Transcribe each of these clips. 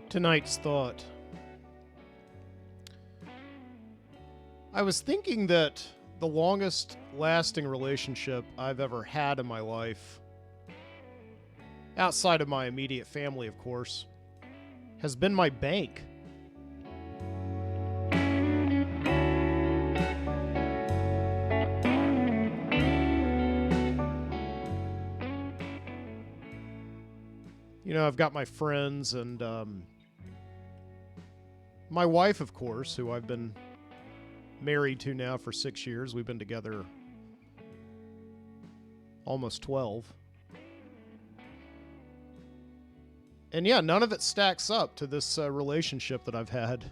Tonight's thought. I was thinking that the longest lasting relationship I've ever had in my life, outside of my immediate family, of course, has been my bank. You know, I've got my friends and my wife, of course, who I've been married to now for 6 years. We've been together almost 12. And yeah, none of it stacks up to this relationship that I've had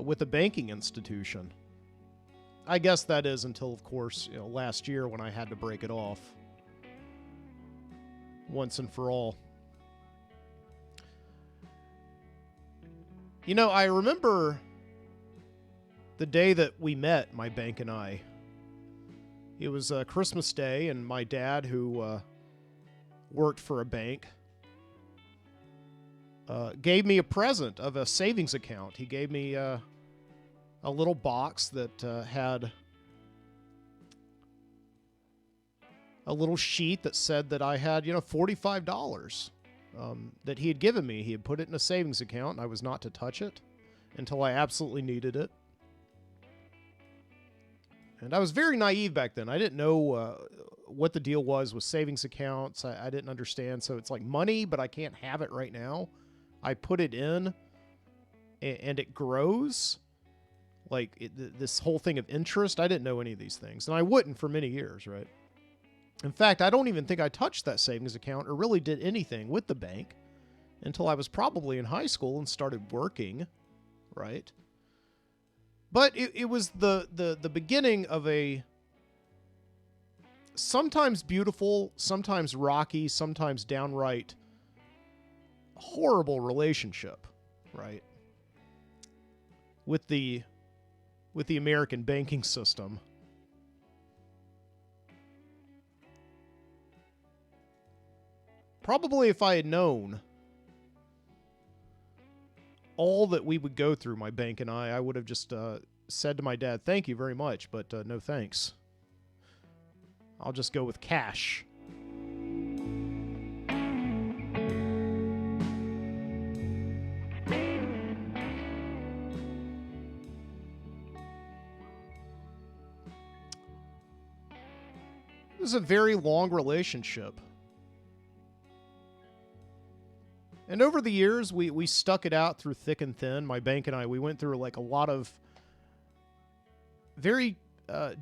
with a banking institution. I guess that is until, of course, last year when I had to break it off once and for all. You know, I remember the day that we met, my bank and I. It was Christmas Day, and my dad, who worked for a bank, gave me a present of a savings account. He gave me a little box that had a little sheet that said that I had, $45 that he had given me. He had put it in a savings account, and I was not to touch it until I absolutely needed it. And I was very naive back then. I didn't know what the deal was with savings accounts. I didn't understand. So it's like money, but I can't have it right now. I put it in, and it grows. Like this whole thing of interest. I didn't know any of these things. And I wouldn't for many years, right? In fact, I don't even think I touched that savings account or really did anything with the bank until I was probably in high school and started working, right? But it was the beginning of a sometimes beautiful, sometimes rocky, sometimes downright horrible relationship, right? With the American banking system. Probably if I had known all that we would go through, my bank and I would have just said to my dad, thank you very much, but no thanks. I'll just go with cash. It was a very long relationship. And over the years, we stuck it out through thick and thin. My bank and I, we went through like a lot of very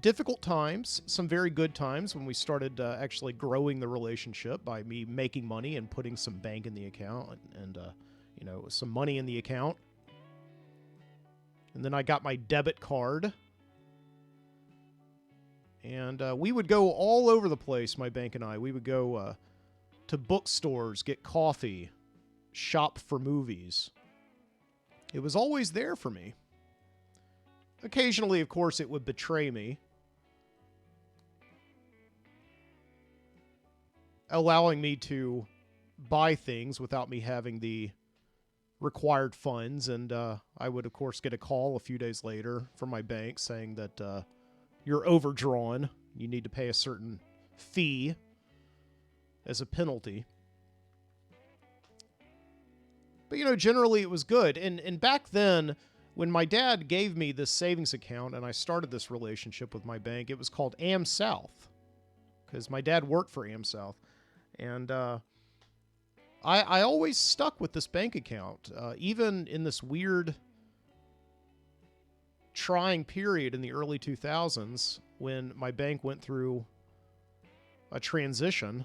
difficult times, some very good times when we started actually growing the relationship by me making money and putting some bank in the account and some money in the account. And then I got my debit card. And we would go all over the place, my bank and I. We would go to bookstores, get coffee, shop for movies. It was always there for me. Occasionally, of course, it would betray me, allowing me to buy things without me having the required funds. And I would, of course, get a call a few days later from my bank saying that you're overdrawn. You need to pay a certain fee as a penalty. But, generally it was good. And back then, when my dad gave me this savings account and I started this relationship with my bank, it was called AmSouth because my dad worked for AmSouth. And I always stuck with this bank account, even in this weird, trying period in the early 2000s when my bank went through a transition.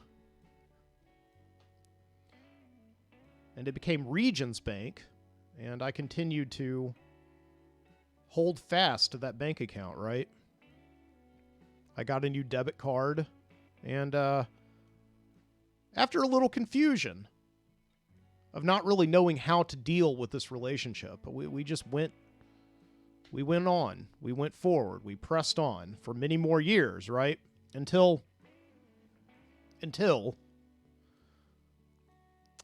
And And it became Regions Bank, and I continued to hold fast to that bank account, right? I got a new debit card, and after a little confusion of not really knowing how to deal with this relationship, we just went on. We went forward. We pressed on for many more years, right? Until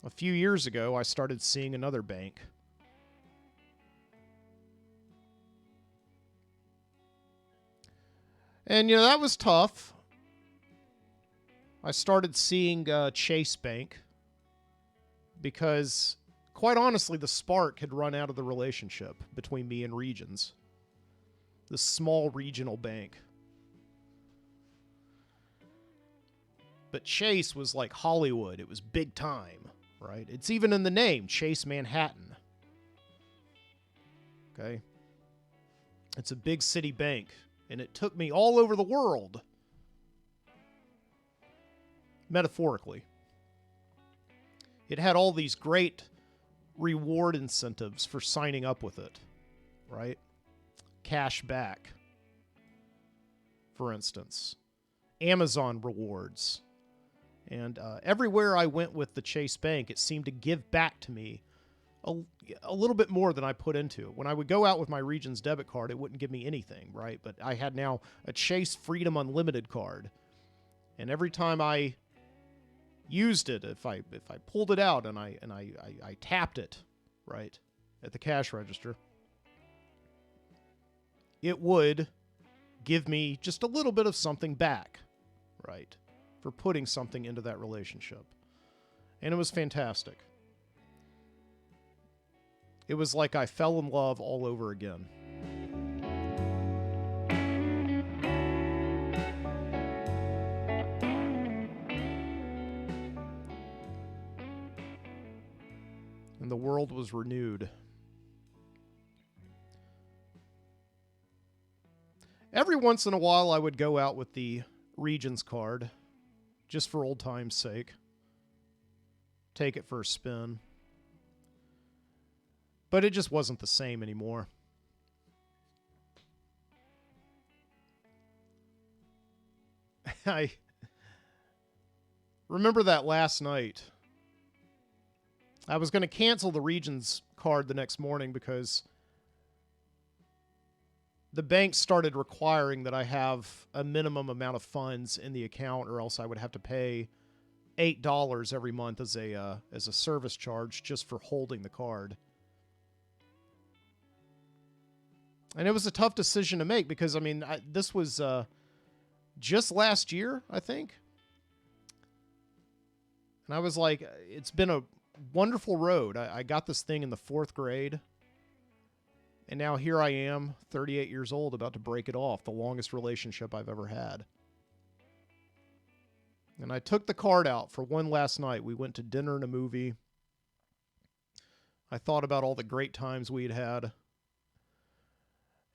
a few years ago, I started seeing another bank. And, you know, that was tough. I started seeing Chase Bank because, quite honestly, the spark had run out of the relationship between me and Regions. This small regional bank. But Chase was like Hollywood. It was big time, right? It's even in the name, Chase Manhattan. Okay? It's a big city bank, and it took me all over the world. Metaphorically. It had all these great reward incentives for signing up with it, right? Cash back, for instance. Amazon rewards. And everywhere I went with the Chase Bank, it seemed to give back to me a little bit more than I put into it. When I would go out with my Regions debit card, it wouldn't give me anything, right? But I had now a Chase Freedom Unlimited card. And every time I used it, if I pulled it out and I tapped it, right, at the cash register, it would give me just a little bit of something back, right, for putting something into that relationship. And it was fantastic. It was like I fell in love all over again. And the world was renewed. Every once in a while, I would go out with the Regions card, just for old time's sake. Take it for a spin. But it just wasn't the same anymore. I remember that last night. I was going to cancel the Regions card the next morning because the bank started requiring that I have a minimum amount of funds in the account, or else I would have to pay $8 every month as a service charge just for holding the card. And it was a tough decision to make because, I mean, this was just last year, I think. And I was like, it's been a wonderful road. I got this thing in the 4th grade. And now here I am, 38 years old, about to break it off. The longest relationship I've ever had. And I took the card out for one last night. We went to dinner and a movie. I thought about all the great times we'd had.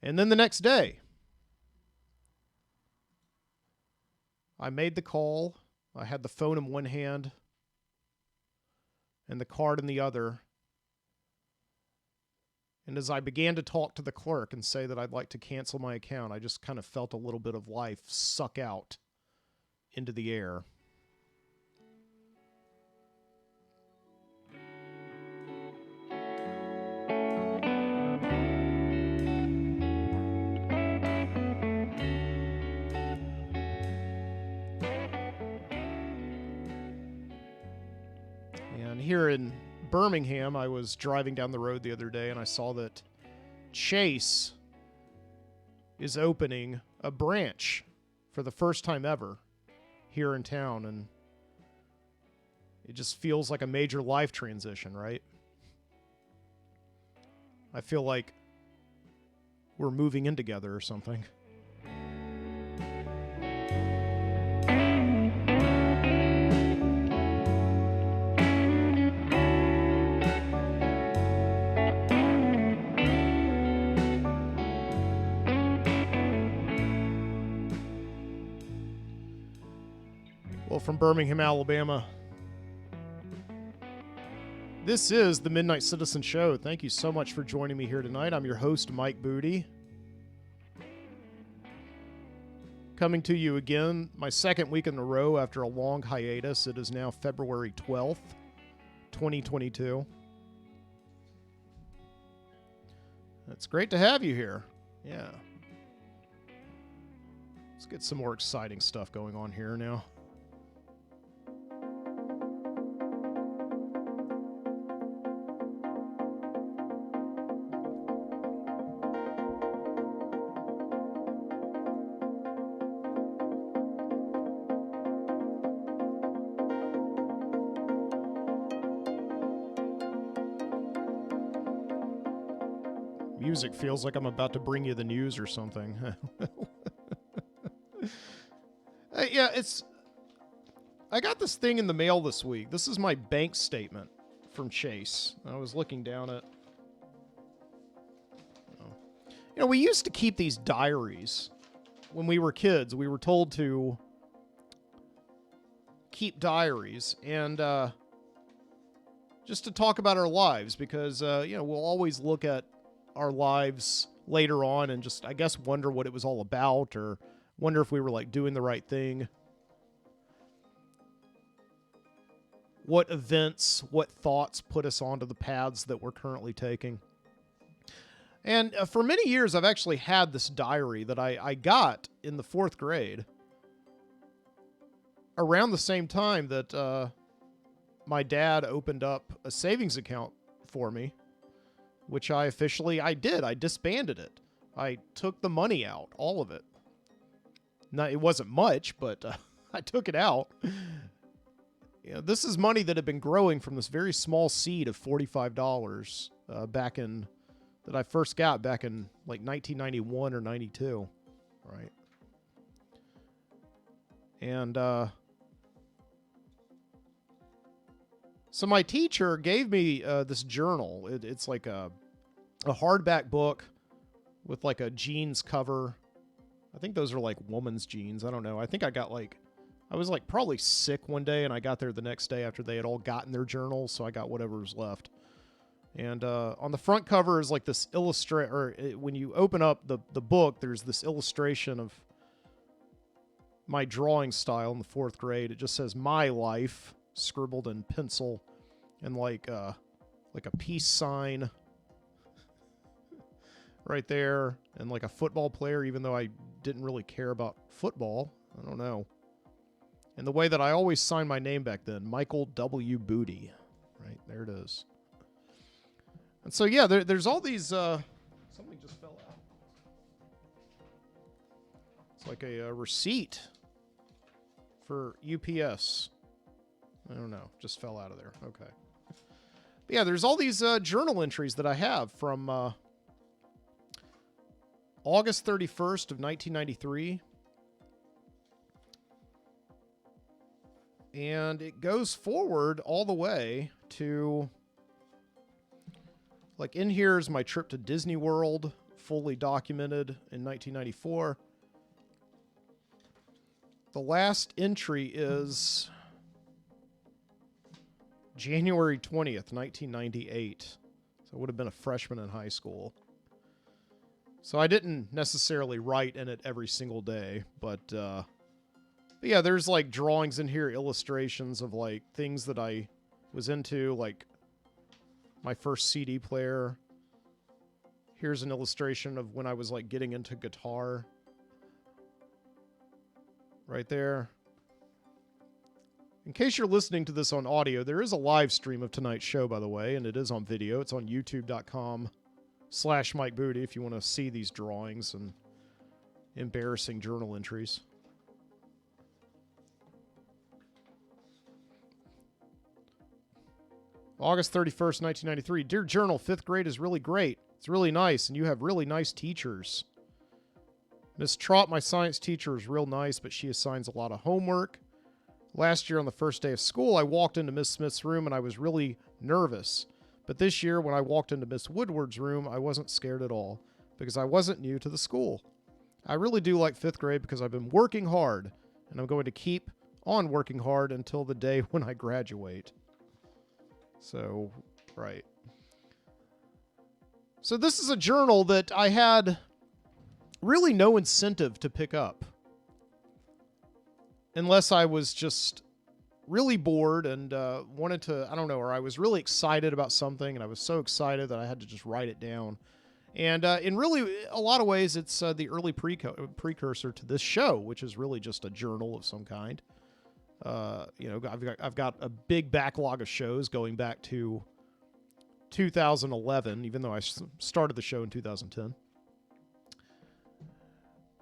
And then the next day, I made the call. I had the phone in one hand and the card in the other. And as I began to talk to the clerk and say that I'd like to cancel my account, I just kind of felt a little bit of life suck out into the air. And here in Birmingham, I was driving down the road the other day and I saw that Chase is opening a branch for the first time ever here in town, and it just feels like a major life transition, right? I feel like we're moving in together or something. Well, from Birmingham, Alabama, This is the Midnight Citizen Show. Thank you so much for joining me here tonight. I'm your host, Mike Booty. Coming to you again, my second week in a row after a long hiatus. It is now February 12th, 2022. It's great to have you here. Yeah. Let's get some more exciting stuff going on here now. Music feels like I'm about to bring you the news or something. Yeah, I got this thing in the mail this week. This is my bank statement from Chase. I was looking down at... You know, we used to keep these diaries when we were kids. We were told to keep diaries and just to talk about our lives because, you know, we'll always look at our lives later on and just, I guess, wonder what it was all about or wonder if we were like doing the right thing. What events, what thoughts put us onto the paths that we're currently taking. And for many years, I've actually had this diary that I got in the 4th grade around the same time that my dad opened up a savings account for me, which I did. I disbanded it. I took the money out, all of it. Now, it wasn't much, but I took it out. You know, this is money that had been growing from this very small seed of $45 that I first got back in like 1991 or 92, right? And so my teacher gave me this journal. It's like a hardback book with like a jeans cover. I think those are like woman's jeans. I don't know. I think I was like probably sick one day and I got there the next day after they had all gotten their journals. So I got whatever was left. And on the front cover is like this when you open up the book, there's this illustration of my drawing style in the 4th grade. It just says "My Life" scribbled in pencil and like a peace sign right there and like a football player, even though I didn't really care about football. I don't know. And the way that I always signed my name back then, Michael W. Booty. Right, there it is. And so, yeah, there's all these... something just fell out. It's like a receipt for UPS. I don't know. Just fell out of there. Okay. But yeah, there's all these journal entries that I have from August 31st of 1993. And it goes forward all the way to... Like, in here is my trip to Disney World, fully documented in 1994. The last entry is January 20th, 1998. So I would have been a freshman in high school. So I didn't necessarily write in it every single day, but yeah, there's like drawings in here, illustrations of like things that I was into, like my first CD player. Here's an illustration of when I was like getting into guitar. Right there. In case you're listening to this on audio, there is a live stream of tonight's show, by the way, and it is on video. It's on youtube.com/Mike Booty if you want to see these drawings and embarrassing journal entries. August 31st, 1993. Dear Journal, 5th grade is really great. It's really nice, and you have really nice teachers. Miss Trott, my science teacher, is real nice, but she assigns a lot of homework. Last year on the first day of school, I walked into Miss Smith's room, and I was really nervous. But this year, when I walked into Miss Woodward's room, I wasn't scared at all, because I wasn't new to the school. I really do like 5th grade because I've been working hard, and I'm going to keep on working hard until the day when I graduate. So right? So this is a journal that I had really no incentive to pick up unless I was just really bored and wanted to, I don't know, or I was really excited about something, and I was so excited that I had to just write it down. And in really a lot of ways, it's the early precursor to this show, which is really just a journal of some kind. I've got a big backlog of shows going back to 2011, even though I started the show in 2010.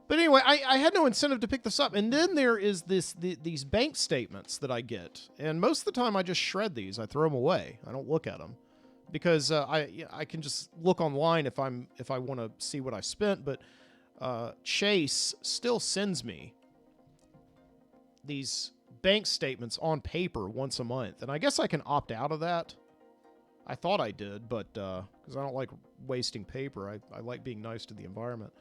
But anyway, I had no incentive to pick this up. And then there is these bank statements that I get. And most of the time I just shred these. I throw them away. I don't look at them. Because I can just look online if I want to see what I spent. But Chase still sends me these bank statements on paper once a month. And I guess I can opt out of that. I thought I did, but because I don't like wasting paper. I like being nice to the environment.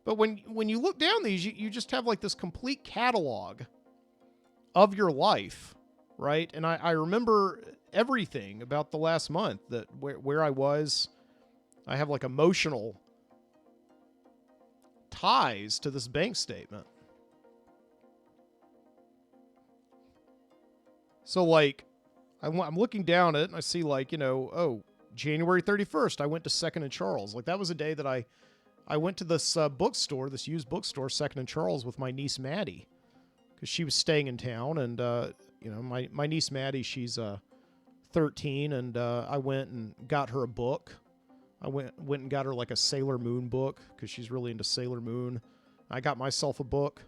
But when you look down these, you just have like this complete catalog of your life, right? And I remember everything about the last month, that where I was. I have like emotional ties to this bank statement. So like, I'm looking down at it and I see like, January 31st, I went to 2nd and Charles. Like that was a day that I went to this bookstore, this used bookstore, 2nd and Charles, with my niece Maddie, because she was staying in town. And, my niece Maddie, she's 13, and I went and got her a book. I went and got her like a Sailor Moon book, because she's really into Sailor Moon. I got myself a book,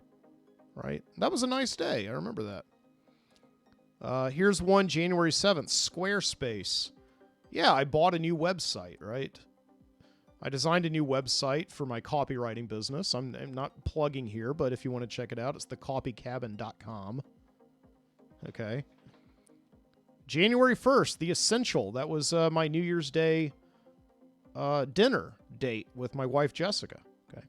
right? That was a nice day. I remember that. Here's one, January 7th, Squarespace. Yeah, I bought a new website, right? I designed a new website for my copywriting business. I'm not plugging here, but if you want to check it out, it's thecopycabin.com. Okay. January 1st, The Essential. That was my New Year's Day dinner date with my wife, Jessica. Okay.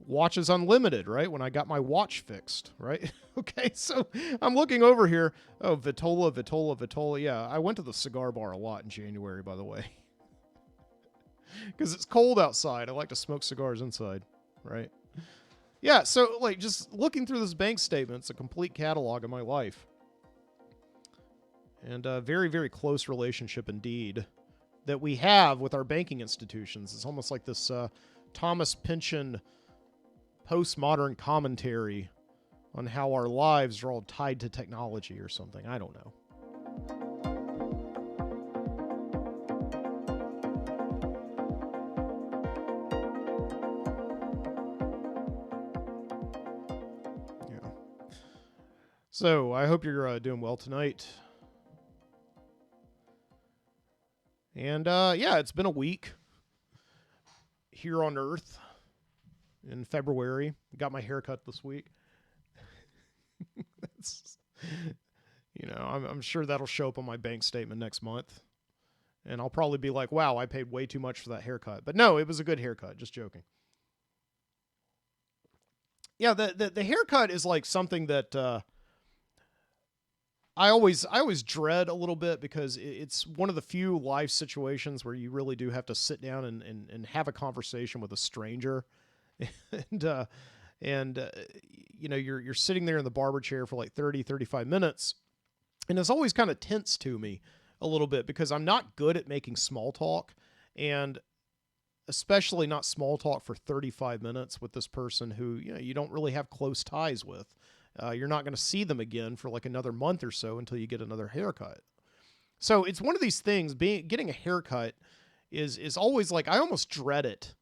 Watches Unlimited, right? When I got my watch fixed, right? Okay, so I'm looking over here. Oh, Vitola. Yeah, I went to the cigar bar a lot in January, by the way. Because it's cold outside. I like to smoke cigars inside, right? Yeah, so like just looking through this bank statement, it's a complete catalog of my life. And a very, very close relationship indeed that we have with our banking institutions. It's almost like this Thomas Pynchon postmodern commentary on how our lives are all tied to technology or something. I don't know. Yeah. So I hope you're doing well tonight. And yeah, it's been a week here on Earth. In February, got my haircut this week. That's, I'm sure that'll show up on my bank statement next month, and I'll probably be like, "Wow, I paid way too much for that haircut." But no, it was a good haircut. Just joking. Yeah, the haircut is like something that I always dread a little bit, because it's one of the few life situations where you really do have to sit down and have a conversation with a stranger. You're sitting there in the barber chair for like 30-35 minutes, and it's always kind of tense to me a little bit, because I'm not good at making small talk, and especially not small talk for 35 minutes with this person who you don't really have close ties with. You're not going to see them again for like another month or so until you get another haircut. So it's one of these things. Getting a haircut is always like, I almost dread it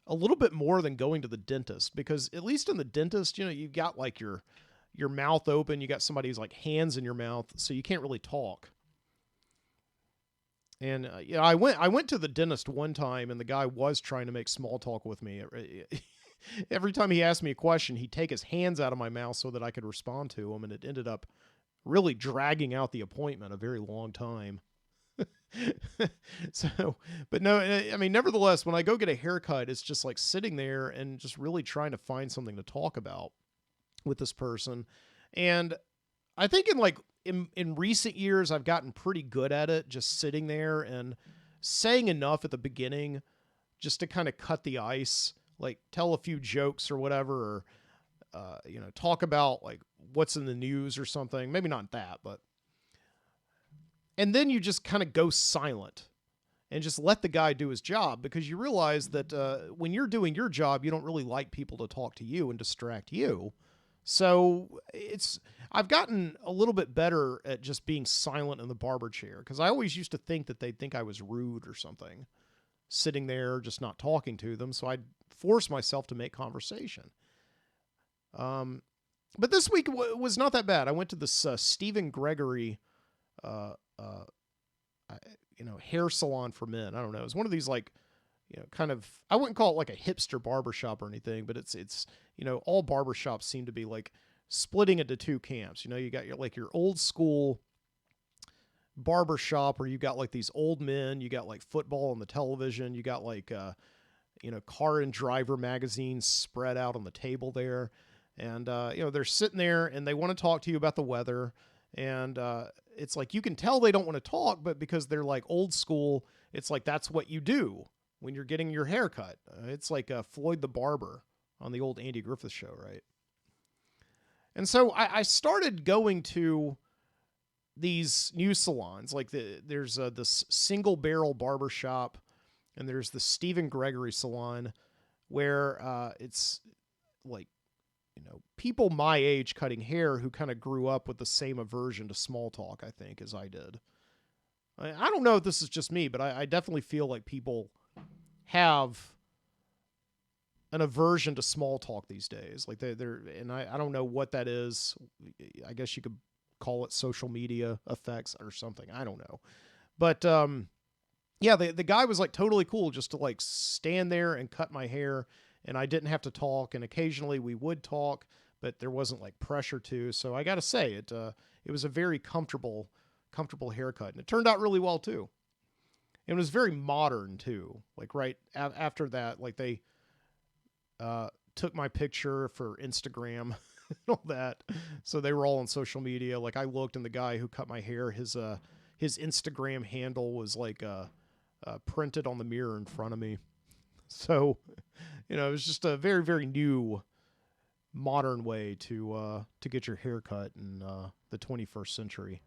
a little bit more than going to the dentist, because at least in the dentist, you've got like your mouth open, you got somebody's like hands in your mouth, so you can't really talk. And I went to the dentist one time, and the guy was trying to make small talk with me. Every time he asked me a question, he'd take his hands out of my mouth so that I could respond to him, and it ended up really dragging out the appointment a very long time. But no, I mean, nevertheless, when I go get a haircut, it's just like sitting there and just really trying to find something to talk about with this person. And I think in recent years, I've gotten pretty good at it, just sitting there and saying enough at the beginning just to kind of cut the ice, like tell a few jokes or whatever, or, talk about like what's in the news or something. Maybe not that, but, and then you just kind of go silent and just let the guy do his job, because you realize that when you're doing your job, you don't really like people to talk to you and distract you. So I've gotten a little bit better at just being silent in the barber chair, because I always used to think that they'd think I was rude or something, sitting there just not talking to them. So I'd force myself to make conversation. But this week was not that bad. I went to this Stephen Gregory, hair salon for men. I don't know. It's one of these like, kind of, I wouldn't call it like a hipster barbershop or anything, but it's, all barbershops seem to be like splitting into two camps. You got your old school barbershop where you got like these old men, you got like football on the television, you got like, car and driver magazines spread out on the table there. And, they're sitting there and they want to talk to you about the weather. And, it's like, you can tell they don't want to talk, but because they're like old school, it's like, that's what you do when you're getting your hair cut. It's like Floyd the Barber on the old Andy Griffith show, right? And so I started going to these new salons. Like there's this Single Barrel Barbershop, and there's the Stephen Gregory salon, where it's like, people my age cutting hair who kind of grew up with the same aversion to small talk, I think, as I did. I don't know if this is just me, but I definitely feel like people have an aversion to small talk these days. Like they're and I don't know what that is. I guess you could call it social media effects or something. I don't know. But, yeah, the guy was like totally cool just to like stand there and cut my hair, and I didn't have to talk. And occasionally we would talk, but there wasn't like pressure to. So I got to say it was a very comfortable haircut, and it turned out really well too. It was very modern too. Like right after that, like they took my picture for Instagram and all that. So they were all on social media. Like I looked, and the guy who cut my hair, his Instagram handle was like printed on the mirror in front of me. So, it was just a very, very new, modern way to get your hair cut in the 21st century.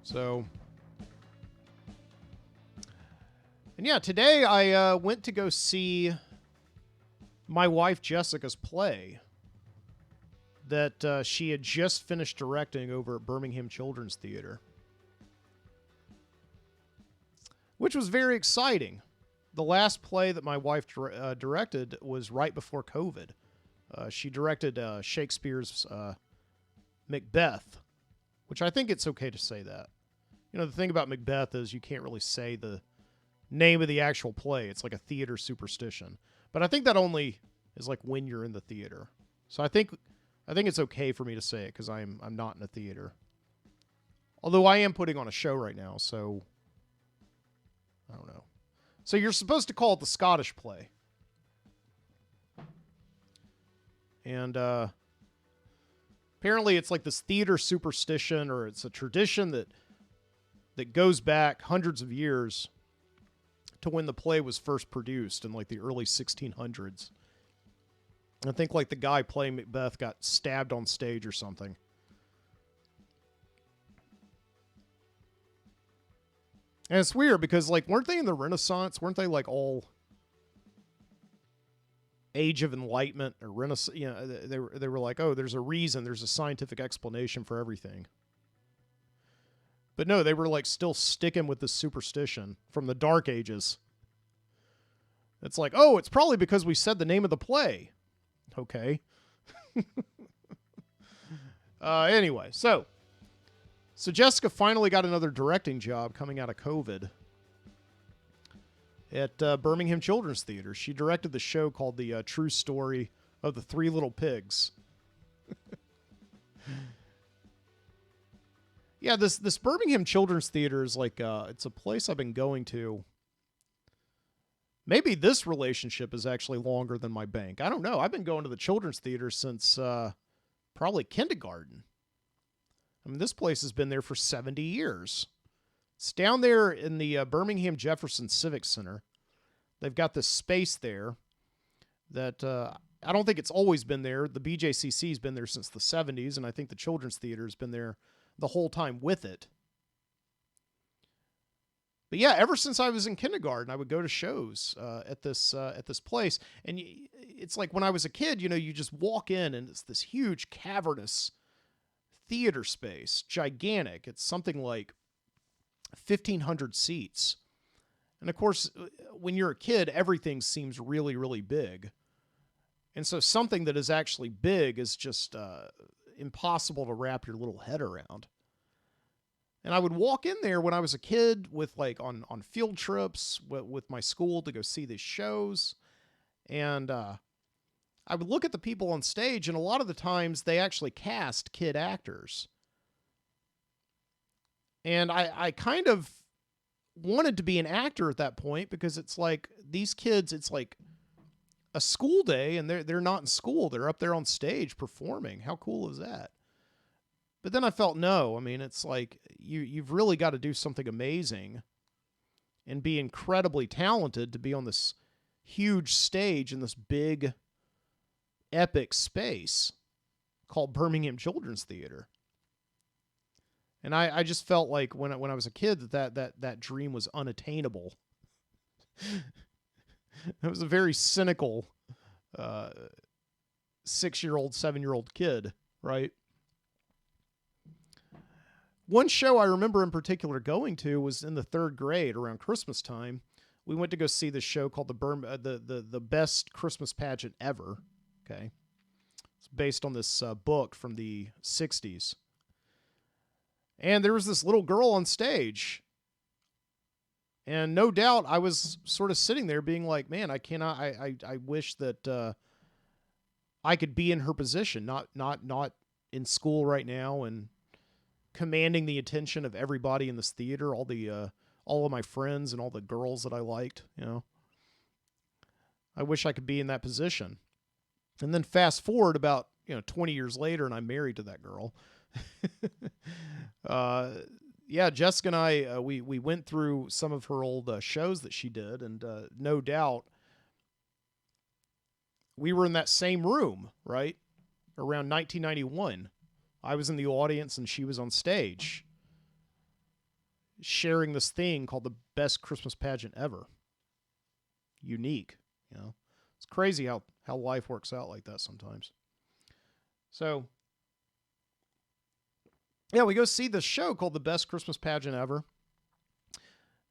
So, and yeah, today I went to go see my wife Jessica's play that she had just finished directing over at Birmingham Children's Theater, which was very exciting. The last play that my wife directed was right before COVID. She directed Shakespeare's Macbeth, which I think it's okay to say that. The thing about Macbeth is you can't really say the name of the actual play. It's like a theater superstition. But I think that only is like when you're in the theater. So I think it's okay for me to say it because I'm not in a theater. Although I am putting on a show right now, so I don't know. So you're supposed to call it the Scottish play. And apparently it's like this theater superstition, or it's a tradition that goes back hundreds of years to when the play was first produced in like the early 1600s. I think like the guy playing Macbeth got stabbed on stage or something. And it's weird because like, weren't they in the Renaissance? Weren't they like all Age of Enlightenment or Renaissance? They were like, oh, there's a reason. There's a scientific explanation for everything. But no, they were like still sticking with this superstition from the Dark Ages. It's like, oh, it's probably because we said the name of the play. Okay. Anyway, so Jessica finally got another directing job coming out of COVID at Birmingham Children's Theater. She directed the show called The True Story of the Three Little Pigs. Yeah, this Birmingham Children's Theater is like it's a place I've been going to. Maybe this relationship is actually longer than my bank. I don't know. I've been going to the Children's Theater since probably kindergarten. I mean, this place has been there for 70 years. It's down there in the Birmingham Jefferson Civic Center. They've got this space there that I don't think it's always been there. The BJCC has been there since the 70s, and I think the Children's Theater has been there the whole time with it. But yeah, ever since I was in kindergarten, I would go to shows at this place, and it's like when I was a kid, you know, you just walk in and it's this huge cavernous theater space, gigantic. It's something like 1,500 seats, and of course, when you're a kid, everything seems really, really big, and so something that is actually big is just impossible to wrap your little head around. And I would walk in there when I was a kid with like on field trips with my school to go see these shows. And I would look at the people on stage, and a lot of the times they actually cast kid actors. And I kind of wanted to be an actor at that point, because it's like these kids, it's like a school day and they're not in school. They're up there on stage performing. How cool is that? But then I felt, no, I mean, it's like you've really got to do something amazing and be incredibly talented to be on this huge stage in this big, epic space called Birmingham Children's Theater. And I just felt like when I was a kid that dream was unattainable. It was a very cynical 6-year-old, 7-year-old kid, right? One show I remember in particular going to was in the 3rd grade around Christmas time. We went to go see this show called the Best Christmas Pageant Ever. Okay, it's based on this book from the 60s. And there was this little girl on stage. And no doubt I was sort of sitting there being like, man, I cannot, I wish that I could be in her position, not in school right now and commanding the attention of everybody in this theater, all of my friends and all the girls that I liked, you know. I wish I could be in that position. And then fast forward about, 20 years later, and I'm married to that girl. Yeah, Jessica and I, we went through some of her old shows that she did, and no doubt we were in that same room, right? Around 1991. I was in the audience and she was on stage sharing this thing called the Best Christmas Pageant Ever. Unique, It's crazy how life works out like that sometimes. So, yeah, we go see this show called the Best Christmas Pageant Ever.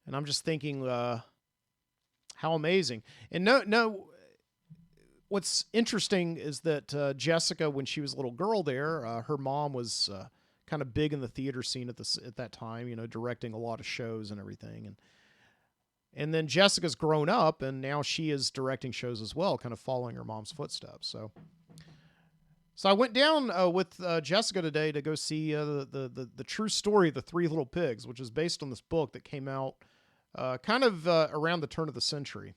And I'm just thinking, how amazing. And no, what's interesting is that Jessica, when she was a little girl there, her mom was kind of big in the theater scene at that time, directing a lot of shows and everything. And then Jessica's grown up, and now she is directing shows as well, kind of following her mom's footsteps. So I went down with Jessica today to go see the true story of the Three Little Pigs, which is based on this book that came out kind of around the turn of the century.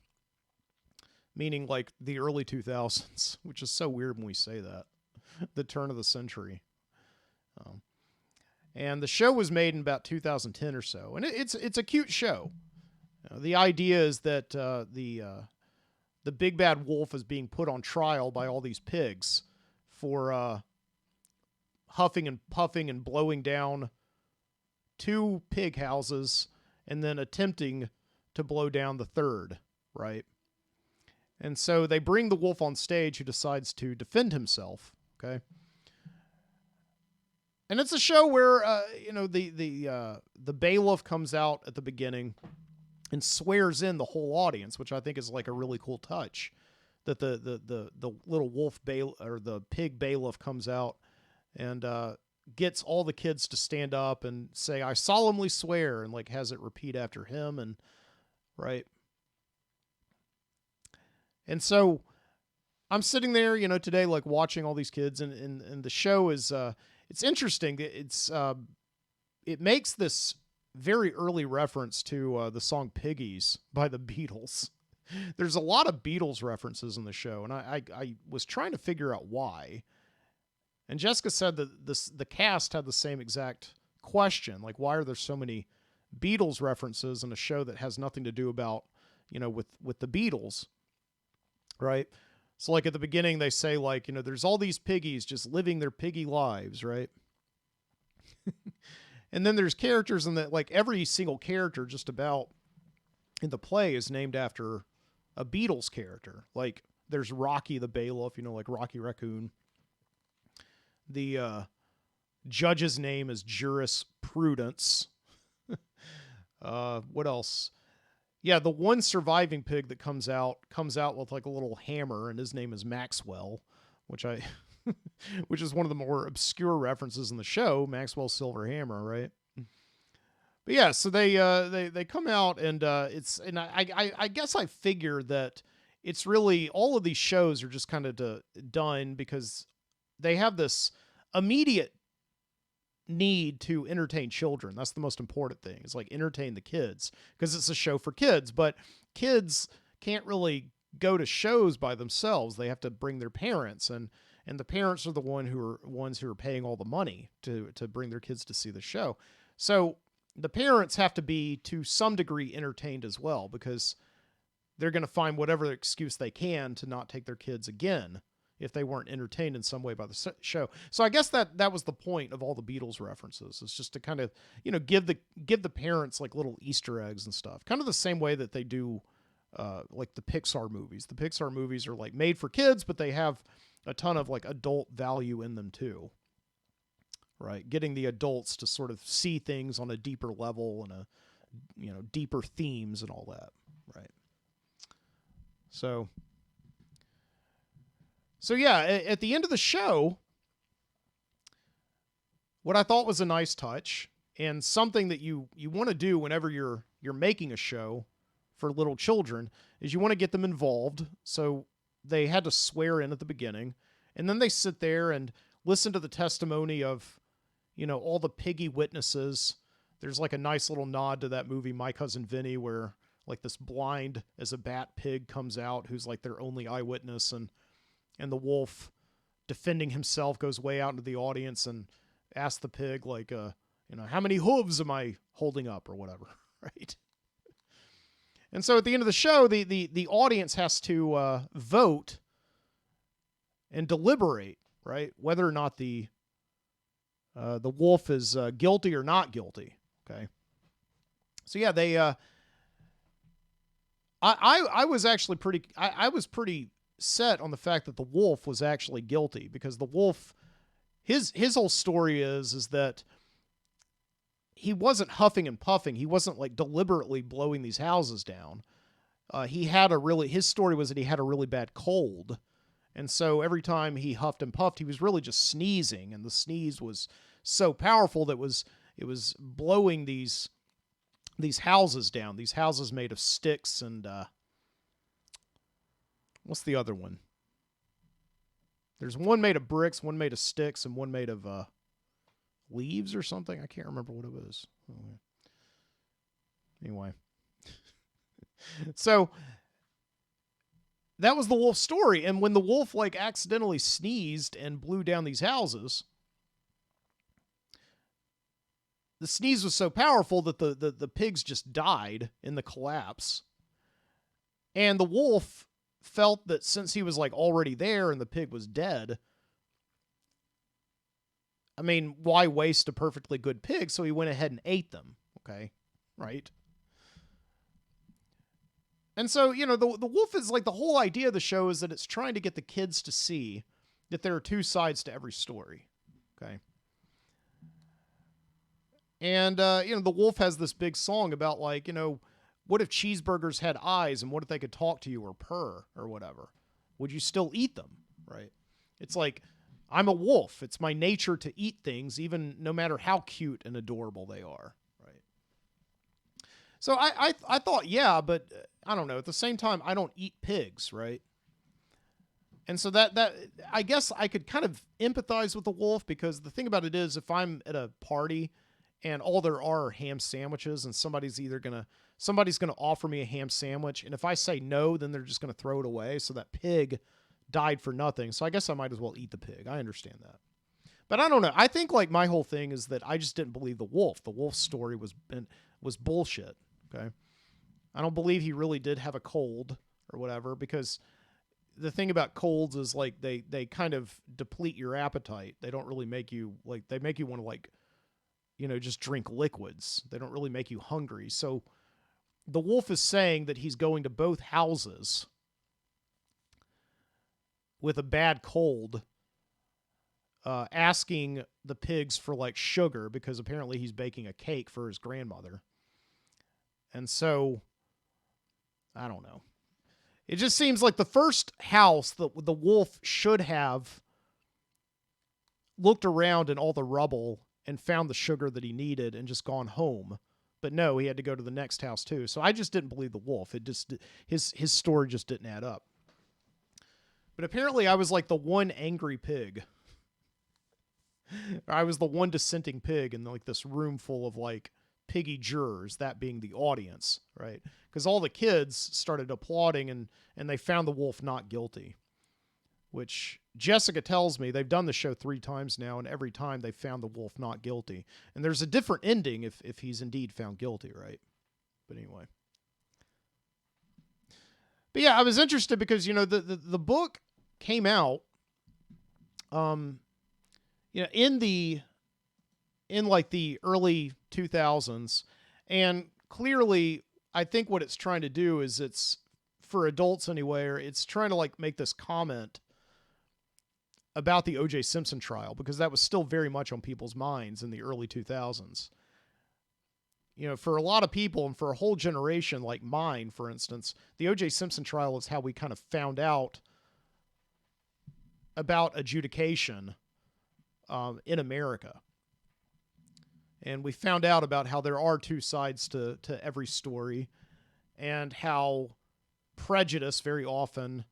Meaning like the early 2000s, which is so weird when we say that. The turn of the century. And the show was made in about 2010 or so. And it's a cute show. The idea is that the big bad wolf is being put on trial by all these pigs for huffing and puffing and blowing down 2 pig houses and then attempting to blow down the 3rd, right? And so they bring the wolf on stage, who decides to defend himself. Okay. And it's a show where, the bailiff comes out at the beginning and swears in the whole audience, which I think is like a really cool touch. That the little wolf or the pig bailiff comes out and gets all the kids to stand up and say, "I solemnly swear," and like has it repeat after him, and right. And so I'm sitting there, today, like watching all these kids, and the show is, it's interesting. It it makes this very early reference to the song Piggies by the Beatles. There's a lot of Beatles references in the show, and I was trying to figure out why. And Jessica said that the cast had the same exact question, like, why are there so many Beatles references in a show that has nothing to do about, with the Beatles, right? So, like, at the beginning, they say, like, there's all these piggies just living their piggy lives, right? And then there's characters in that, like, every single character just about in the play is named after a Beatles character. Like, there's Rocky the bailiff, like Rocky Raccoon. The judge's name is Jurisprudence. What else? Yeah, the one surviving pig that comes out with like a little hammer, and his name is Maxwell, which which is one of the more obscure references in the show, Maxwell's silver hammer, right? But yeah, so they come out, and I guess I figure that it's really all of these shows are just kind of done because they have this immediate need to entertain children. That's the most important thing. It's like entertain the kids because it's a show for kids, but kids can't really go to shows by themselves. They have to bring their parents, and the parents are the ones who are paying all the money to bring their kids to see the show. So the parents have to be to some degree entertained as well, because they're going to find whatever excuse they can to not take their kids again if they weren't entertained in some way by the show. So I guess that was the point of all the Beatles references. It's just to kind of, give the parents like little Easter eggs and stuff. Kind of the same way that they do like the Pixar movies. The Pixar movies are like made for kids, but they have a ton of like adult value in them too. Right? Getting the adults to sort of see things on a deeper level and deeper themes and all that. Right? So yeah, at the end of the show, what I thought was a nice touch and something that you want to do whenever you're making a show for little children is you want to get them involved. So they had to swear in at the beginning, and then they sit there and listen to the testimony of, all the piggy witnesses. There's like a nice little nod to that movie, My Cousin Vinny, where like this blind as a bat pig comes out who's like their only eyewitness, and the wolf, defending himself, goes way out into the audience and asks the pig, like, how many hooves am I holding up or whatever, right? And so at the end of the show, the audience has to vote and deliberate, right, whether or not the wolf is guilty or not guilty. Okay. So yeah, they. I was actually pretty. I was pretty set on the fact that the wolf was actually guilty, because the wolf, his whole story is that he wasn't huffing and puffing. He wasn't like deliberately blowing these houses down. His story was that he had a really bad cold. And so every time he huffed and puffed, he was really just sneezing. And the sneeze was so powerful that it was blowing these houses down, these houses made of sticks and, what's the other one? There's one made of bricks, one made of sticks, and one made of leaves or something. I can't remember what it was. Anyway. So that was the wolf story. And when the wolf like accidentally sneezed and blew down these houses, the sneeze was so powerful that the pigs just died in the collapse. And the wolf felt that since he was like already there and the pig was dead, I mean, why waste a perfectly good pig? So he went ahead and ate them. Okay. Right. And so, the wolf is like, the whole idea of the show is that it's trying to get the kids to see that there are two sides to every story. Okay. And, the wolf has this big song about like, what if cheeseburgers had eyes, and what if they could talk to you or purr or whatever? Would you still eat them? Right. It's like, I'm a wolf. It's my nature to eat things, even no matter how cute and adorable they are. Right. So I thought, yeah, but I don't know. At the same time, I don't eat pigs. Right. And so that I guess I could kind of empathize with the wolf, because the thing about it is, if I'm at a party and all there are ham sandwiches, and somebody's gonna offer me a ham sandwich, and if I say no, then they're just gonna throw it away. So that pig died for nothing. So I guess I might as well eat the pig. I understand that. But I don't know. I think like my whole thing is that I just didn't believe the wolf. The wolf story was bullshit. Okay. I don't believe he really did have a cold or whatever, because the thing about colds is like they kind of deplete your appetite. They don't really make you like, they make you want to like, just drink liquids. They don't really make you hungry. So the wolf is saying that he's going to both houses with a bad cold, asking the pigs for like sugar, because apparently he's baking a cake for his grandmother. And so, I don't know. It just seems like the first house that the wolf should have looked around in all the rubble and found the sugar that he needed and just gone home. But no, he had to go to the next house too. So I just didn't believe the wolf. It just, his story just didn't add up. But apparently I was like the one angry pig. I was the one dissenting pig in like this room full of like piggy jurors, that being the audience, right? Because all the kids started applauding and they found the wolf not guilty, which Jessica tells me they've done the show 3 times now, and every time they found the wolf not guilty. And there's a different ending if he's indeed found guilty, right? But anyway. But yeah, I was interested because, the book came out, in like the early 2000s, and clearly I think what it's trying to do is, it's for adults anyway, or it's trying to like make this comment about the O.J. Simpson trial, because that was still very much on people's minds in the early 2000s. For a lot of people, and for a whole generation like mine, for instance, the O.J. Simpson trial is how we kind of found out about adjudication in America. And we found out about how there are 2 sides to every story, and how prejudice very often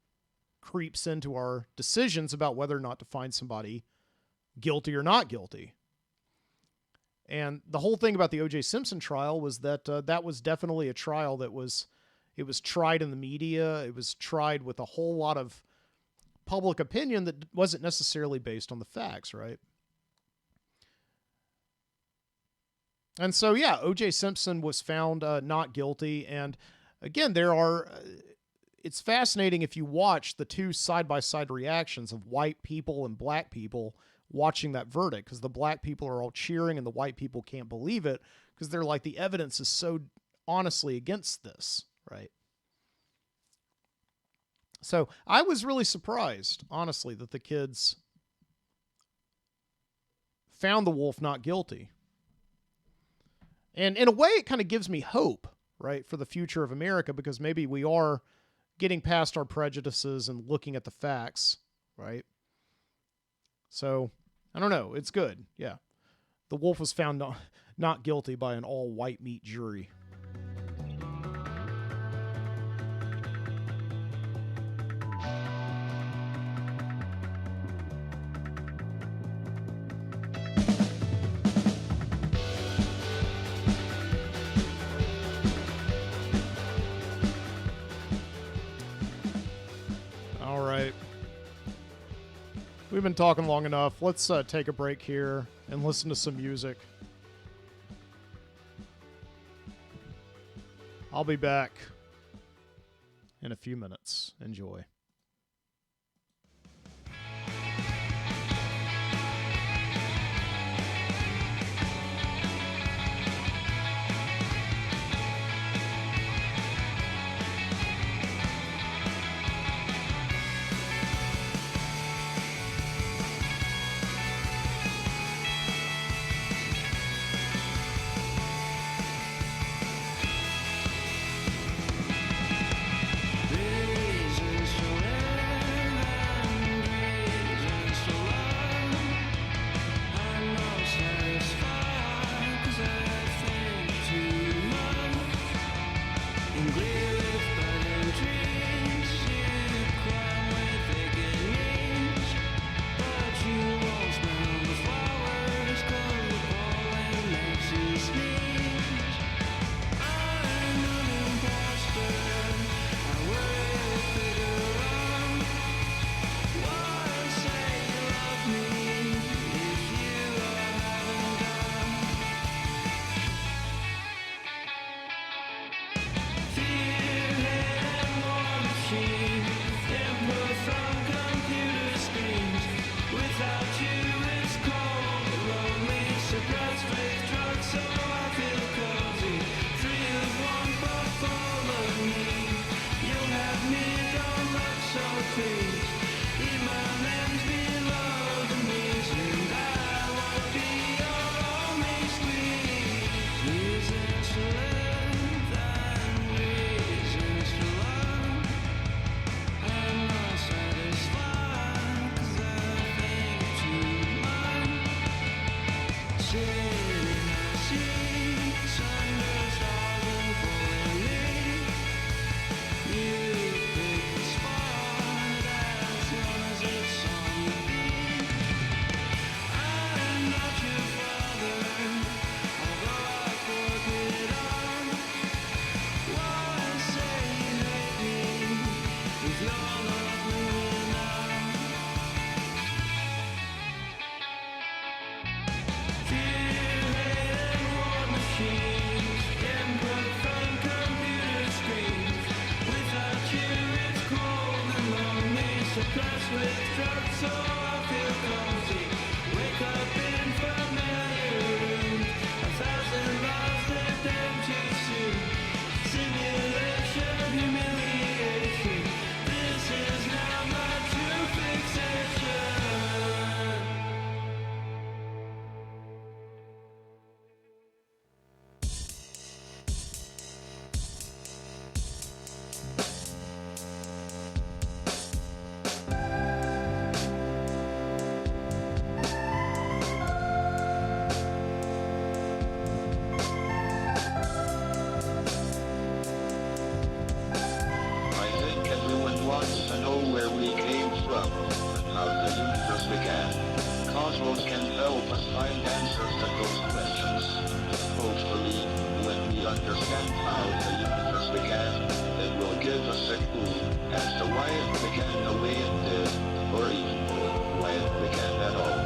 creeps into our decisions about whether or not to find somebody guilty or not guilty. And the whole thing about the O.J. Simpson trial was that that was definitely a trial that was tried in the media. It was tried with a whole lot of public opinion that wasn't necessarily based on the facts, right? And so, yeah, O.J. Simpson was found not guilty. And again, it's fascinating if you watch the 2 side-by-side reactions of white people and black people watching that verdict, because the black people are all cheering and the white people can't believe it, because they're like, the evidence is so honestly against this, right? So I was really surprised, honestly, that the kids found the wolf not guilty. And in a way, it kind of gives me hope, right, for the future of America, because maybe we are getting past our prejudices and looking at the facts, right? So, I don't know. It's good. Yeah. The wolf was found not guilty by an all-white meat jury. We've been talking long enough. Let's take a break here and listen to some music. I'll be back in a few minutes. Enjoy. Visions puzzles can help us find answers to those questions. Hopefully, when we understand how the universe began, it will give us a clue as to why it began the way it did, or even why it began at all.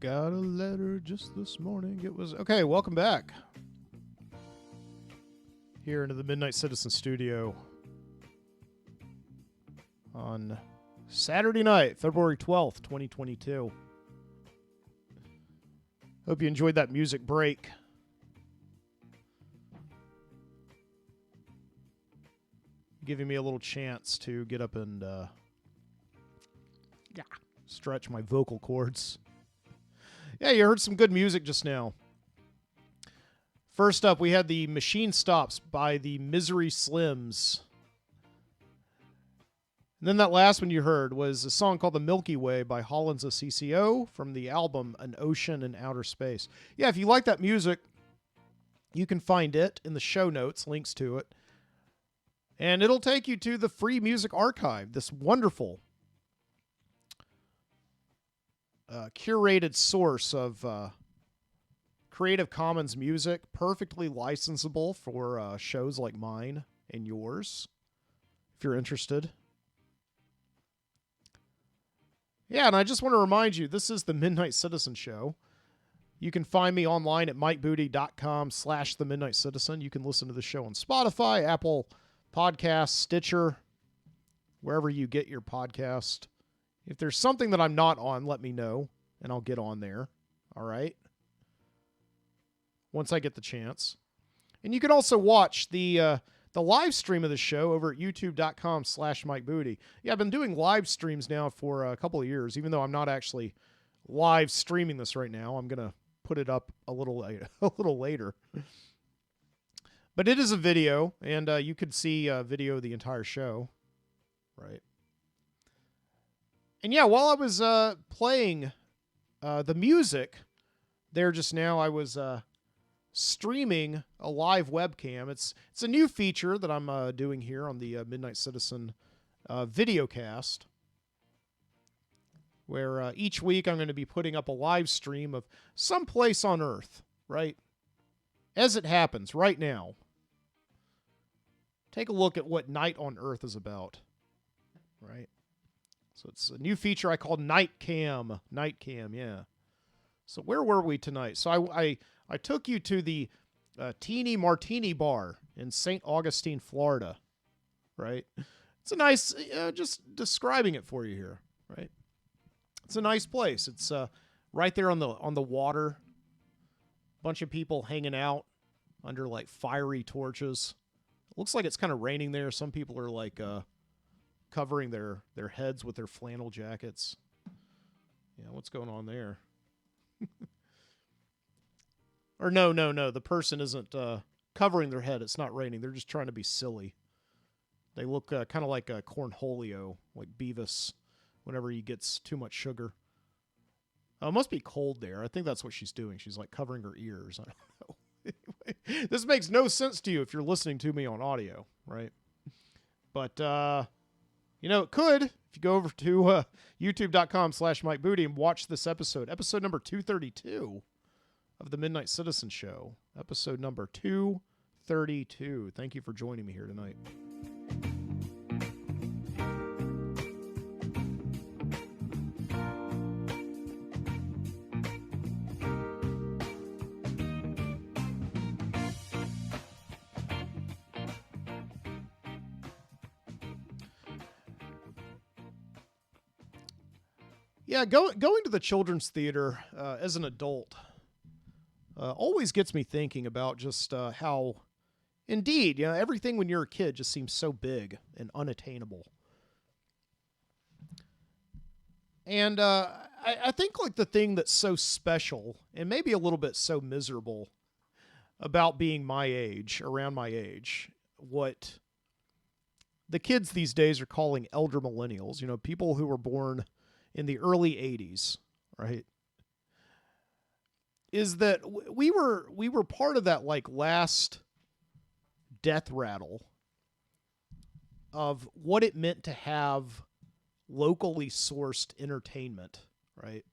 Got a letter just this morning. It was okay. Welcome back here into the Midnight Citizen Studio on Saturday night, February 12th, 2022. Hope you enjoyed that music break. Giving me a little chance to get up and stretch my vocal cords. Yeah, you heard some good music just now. First up, we had the Machine Stops by the Misery Slims. And then that last one you heard was a song called The Milky Way by Holland's CCO from the album An Ocean in Outer Space. Yeah, if you like that music, you can find it in the show notes, links to it. And it'll take you to the Free Music Archive, this wonderful curated source of Creative Commons music, perfectly licensable for shows like mine and yours, if you're interested. Yeah, and I just want to remind you, this is the Midnight Citizen Show. You can find me online at mikebooty.com/The Midnight Citizen. You can listen to the show on Spotify, Apple Podcasts, Stitcher, wherever you get your podcast. If there's something that I'm not on, let me know, and I'll get on there. All right? Once I get the chance. And you can also watch the live stream of the show over at youtube.com/MikeBooty. Yeah, I've been doing live streams now for a couple of years, even though I'm not actually live streaming this right now. I'm going to put it up a little later. But it is a video, and you could see video of the entire show, right? And yeah, while I was playing the music there just now, I was streaming a live webcam. It's a new feature that I'm doing here on the Midnight Citizen videocast, where each week I'm going to be putting up a live stream of some place on Earth, right? As it happens right now. Take a look at what Night on Earth is about, right? So it's a new feature I call Night Cam. Night Cam, yeah. So where were we tonight? So I took you to the Teeny Martini Bar in St. Augustine, Florida, right? It's a nice, just describing it for you here, right? It's a nice place. It's right there on the water. Bunch of people hanging out under like fiery torches. It looks like it's kind of raining there. Some people are like covering their heads with their flannel jackets. Yeah, what's going on there? Or no. The person isn't covering their head. It's not raining. They're just trying to be silly. They look kind of like a Cornholio, like Beavis, whenever he gets too much sugar. Oh, it must be cold there. I think that's what she's doing. She's like covering her ears. I don't know. Anyway, this makes no sense to you if you're listening to me on audio, right? But, it could if you go over to youtube.com/MikeBooty and watch this episode number 232 of the Midnight Citizen Show. Episode number 232. Thank you for joining me here tonight. Yeah, going to the children's theater as an adult always gets me thinking about just how, indeed, everything when you're a kid just seems so big and unattainable. And I think like the thing that's so special and maybe a little bit so miserable about being my age, around my age, what the kids these days are calling elder millennials, people who were born in the early 80s, right, is that we were part of that like last death rattle of what it meant to have locally sourced entertainment, right?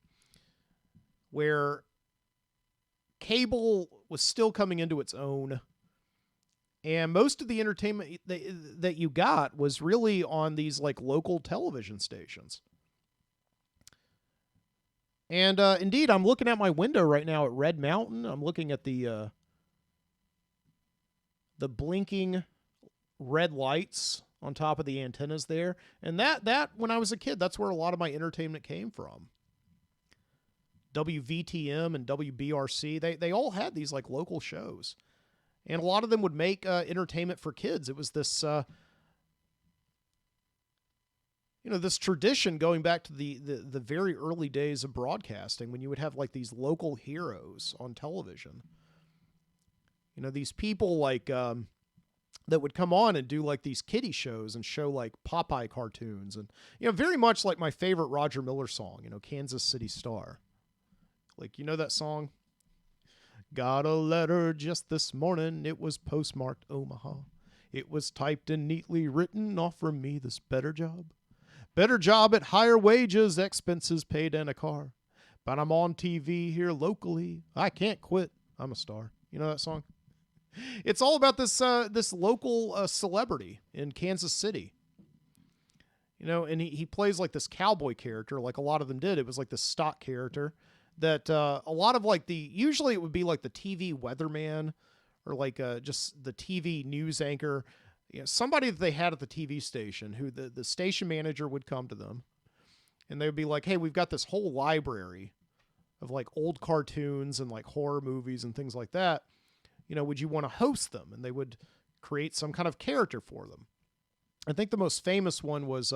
Where cable was still coming into its own, and most of the entertainment that you got was really on these like local television stations. And indeed, I'm looking at my window right now at Red Mountain. I'm looking at the blinking red lights on top of the antennas there. And that when I was a kid, that's where a lot of my entertainment came from. WVTM and WBRC, they all had these like local shows. And a lot of them would make entertainment for kids. It was this, this tradition going back to the very early days of broadcasting, when you would have like these local heroes on television. These people like that would come on and do like these kiddie shows and show like Popeye cartoons, and very much like my favorite Roger Miller song, Kansas City Star. Like, that song? Got a letter just this morning. It was postmarked Omaha. It was typed and neatly written. Offer me this better job. Better job at higher wages, expenses paid, and a car. But I'm on TV here locally. I can't quit. I'm a star. You know that song? It's all about this local celebrity in Kansas City. And he plays like this cowboy character, like a lot of them did. It was like this stock character that a lot of like usually it would be like the TV weatherman or like just the TV news anchor, somebody that they had at the TV station, who the station manager would come to them and they would be like, hey, we've got this whole library of like old cartoons and like horror movies and things like that. Would you want to host them? And they would create some kind of character for them. I think the most famous one was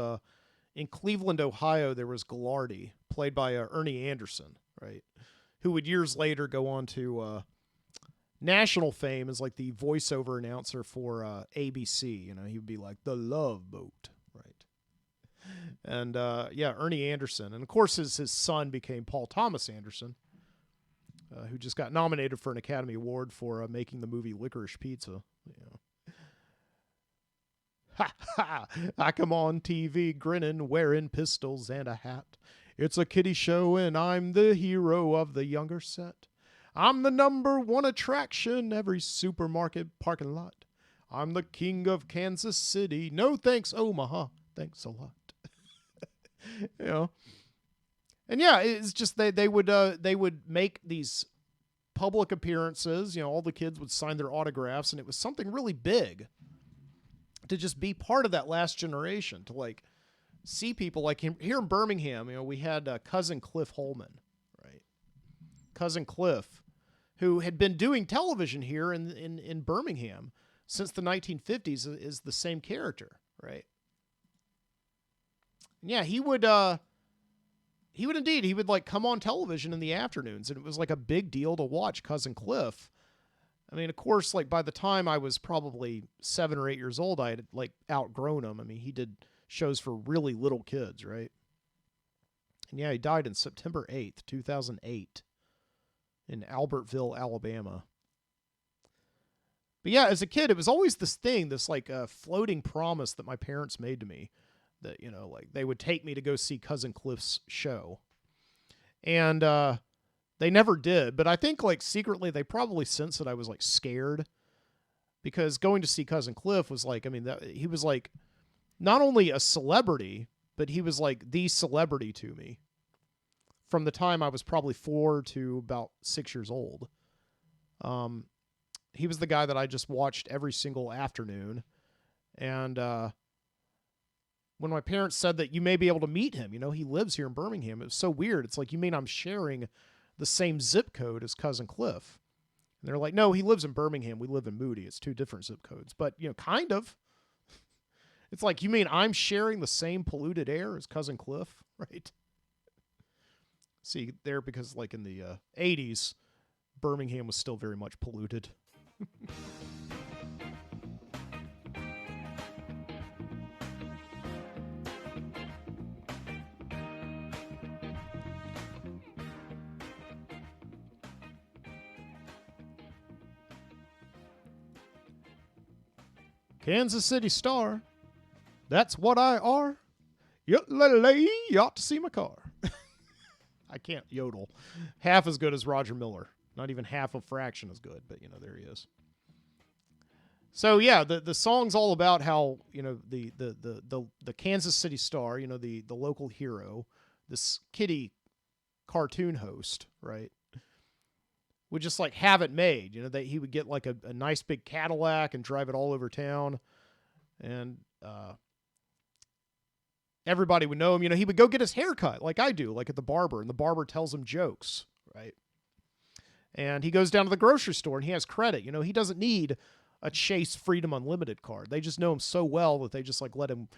in Cleveland, Ohio, there was Glardy, played by Ernie Anderson, right? Who would years later go on to national fame as like the voiceover announcer for ABC. He would be like, the Love Boat, right? And Ernie Anderson. And of course his son became Paul Thomas Anderson, who just got nominated for an Academy Award for making the movie Licorice Pizza. Ha ha! I come on TV grinning, wearing pistols and a hat. It's a kiddie show and I'm the hero of the younger set. I'm the number one attraction every supermarket parking lot. I'm the king of Kansas City. No thanks, Omaha. Thanks a lot. And yeah, it's just they would make these public appearances. All the kids would sign their autographs, and it was something really big to just be part of that last generation, to like see people like him here in Birmingham. We had Cousin Cliff Holman, right? Cousin Cliff, who had been doing television here in Birmingham since the 1950s, is the same character, right? And yeah, he would like come on television in the afternoons, and it was like a big deal to watch Cousin Cliff. I mean, of course, like by the time I was probably 7 or 8 years old, I had like outgrown him. I mean, he did shows for really little kids, right? And yeah, he died in September 8th, 2008 in Albertville, Alabama. But yeah, as a kid, it was always this thing, this like floating promise that my parents made to me that, like they would take me to go see Cousin Cliff's show. And they never did, but I think like secretly they probably sensed that I was like scared, because going to see Cousin Cliff was like, I mean, he was like not only a celebrity, but he was like the celebrity to me from the time I was probably 4 to about 6 years old. He was the guy that I just watched every single afternoon. And when my parents said that you may be able to meet him, he lives here in Birmingham, it was so weird. It's like, you mean I'm sharing the same zip code as Cousin Cliff? And they're like, no, he lives in Birmingham. We live in Moody. It's 2 different zip codes. But, kind of. It's like, you mean I'm sharing the same polluted air as Cousin Cliff, right? See, there, because like in the 80s, Birmingham was still very much polluted. Kansas City Star. That's what I are. You ought to see my car. I can't yodel half as good as Roger Miller. Not even half a fraction as good, but there he is. So yeah, the song's all about how, the Kansas City Star, the local hero, this kiddie cartoon host, right, would just like have it made, that he would get like a nice big Cadillac and drive it all over town. And, everybody would know him. You know, he would go get his hair cut like I do, like at the barber, and the barber tells him jokes, right? And he goes down to the grocery store and he has credit. You know, he doesn't need a Chase Freedom Unlimited card. They just know him so well that they just like let him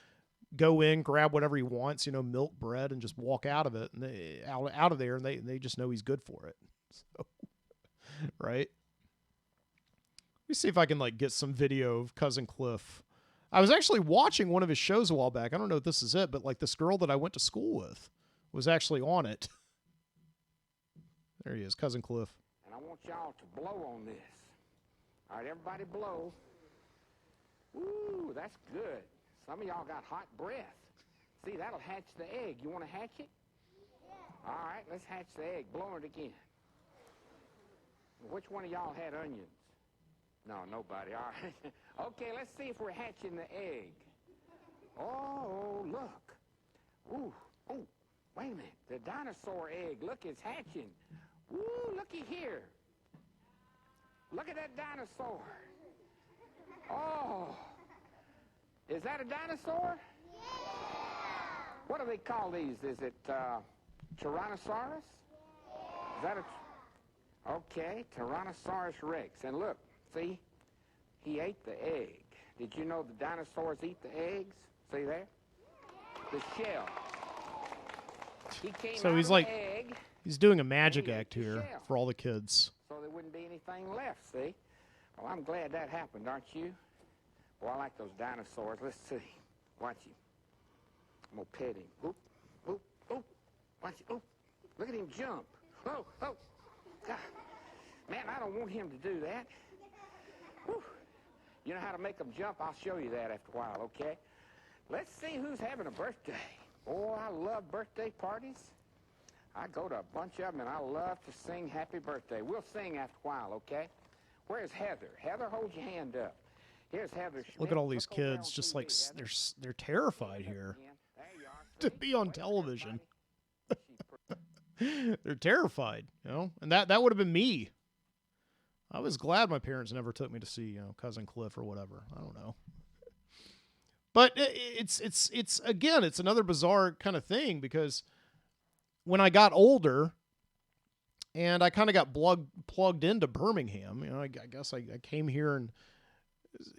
go in, grab whatever he wants, you know, milk, bread, and just walk out of it and out of there, and they just know he's good for it. So, right? Let me see if I can like get some video of Cousin Cliff. I was actually watching one of his shows a while back. I don't know if this is it, but like this girl that I went to school with was actually on it. There he is, Cousin Cliff. And I want y'all to blow on this. All right, everybody blow. Ooh, that's good. Some of y'all got hot breath. See, that'll hatch the egg. You want to hatch it? Yeah. All right, let's hatch the egg. Blow it again. Which one of y'all had onions? No, nobody. All right. Okay, let's see if we're hatching the egg. Oh, look. Ooh, wait a minute. The dinosaur egg, look, it's hatching. Ooh, looky here. Look at that dinosaur. Oh. Is that a dinosaur? Yeah. What do they call these? Is it Tyrannosaurus? Yeah. Is that a... Okay, Tyrannosaurus Rex. And look, see? He ate the egg. Did you know the dinosaurs eat the eggs? See there? The shell. He came so out he's of like, the egg, he's doing a magic act here for all the kids. so there wouldn't be anything left, see? Well, I'm glad that happened, aren't you? Well, I like those dinosaurs. Let's see. Watch him. I'm going to pet him. Oop, oop, oop. Watch it. Oop. Look at him jump. Oh. God. Man, I don't want him to do that. Whew. You know how to make them jump? I'll show you that after a while, okay? Let's see who's having a birthday. Oh, I love birthday parties. I go to a bunch of them, and I love to sing happy birthday. We'll sing after a while, okay? Where's Heather? Heather, hold your hand up. Here's Heather Schmidt. Look at all these kids, just like they're terrified here to be on television. They're terrified, you know, and that would have been me. I was glad my parents never took me to see, you know, Cousin Cliff or whatever. I don't know, but it's again, it's another bizarre kind of thing because when I got older and I kind of got plugged into Birmingham, you know, I guess I came here and,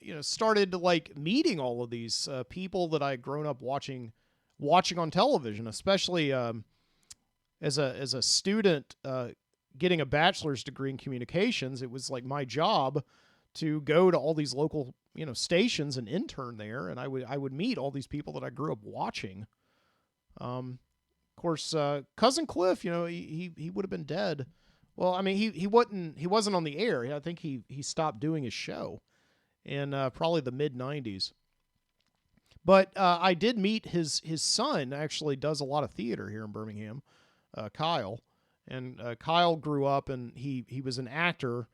you know, started like meeting all of these people that I had grown up watching on television, especially as a student getting a bachelor's degree in communications. It was like my job to go to all these local, you know, stations and intern there, and I would meet all these people that I grew up watching. Of course, Cousin Cliff, you know, he would have been dead. Well, I mean, he wasn't on the air. I think he stopped doing his show in probably the mid-90s. But I did meet his son. Actually does a lot of theater here in Birmingham, Kyle. And Kyle grew up, and he was an actor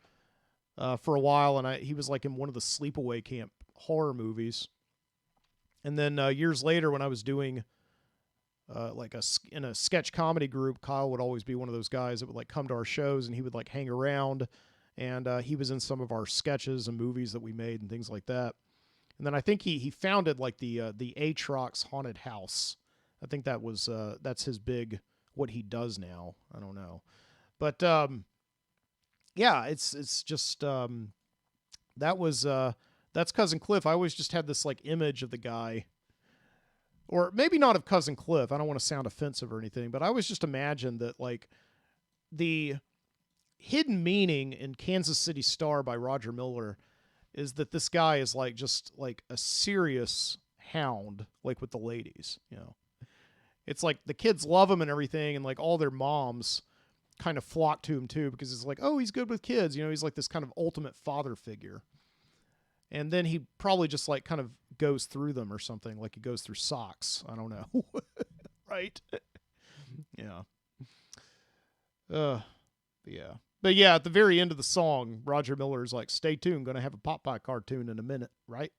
for a while, and he was like in one of the sleepaway camp horror movies. And then years later, when I was doing like in a sketch comedy group, Kyle would always be one of those guys that would like come to our shows, and he would like hang around. And he was in some of our sketches and movies that we made and things like that. And then I think he founded like the Atrox Haunted House. I think that's his big, what he does now. I don't know. But yeah, it's just that's Cousin Cliff. I always just had this like image of the guy, or maybe not of Cousin Cliff. I don't want to sound offensive or anything, but I always just imagined that like the hidden meaning in Kansas City Star by Roger Miller is that this guy is like just like a serious hound, like with the ladies, you know. It's like the kids love him and everything, and like all their moms kind of flock to him too, because it's like, oh, he's good with kids, you know, he's like this kind of ultimate father figure. And then he probably just like kind of goes through them or something, like he goes through socks. I don't know. Right? Yeah. Yeah. But yeah, at the very end of the song, Roger Miller's like, stay tuned, gonna have a Popeye cartoon in a minute, right?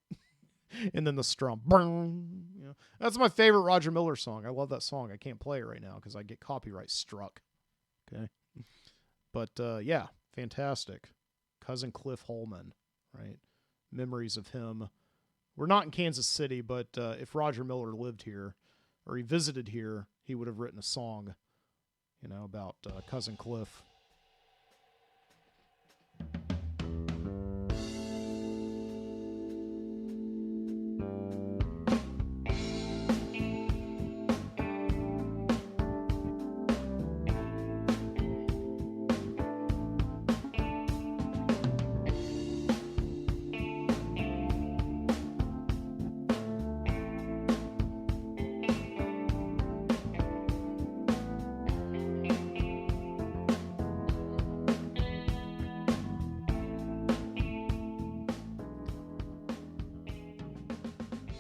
And then the strum, boom. You know, that's my favorite Roger Miller song. I love that song. I can't play it right now because I get copyright struck. Okay. But yeah, fantastic. Cousin Cliff Holman, right? Memories of him. We're not in Kansas City, but if Roger Miller lived here, or he visited here, he would have written a song, you know, about Cousin Cliff.